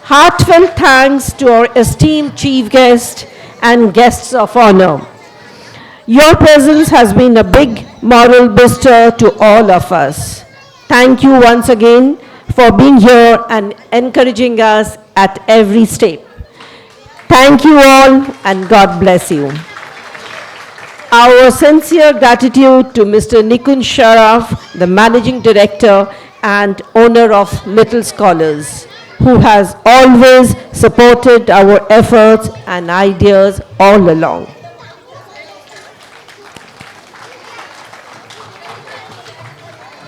Heartfelt thanks to our esteemed chief guest and guests of honor. Your presence has been a big moral booster to all of us. Thank you once again for being here and encouraging us at every step. Thank you all and God bless you. Our sincere gratitude to Mr. Nikun Sharaf, the Managing Director and owner of Little Scholars, who has always supported our efforts and ideas all along.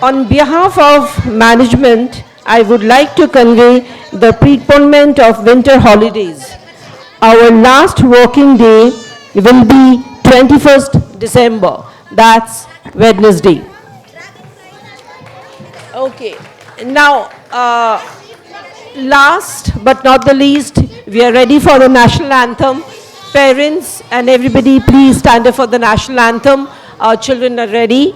On behalf of management, I would like to convey the preponement of winter holidays. Our last working day will be 21st December, that's Wednesday. Okay, now last but not the least, we are ready for the national anthem. Parents and everybody, please stand up for the national anthem. Our children are ready.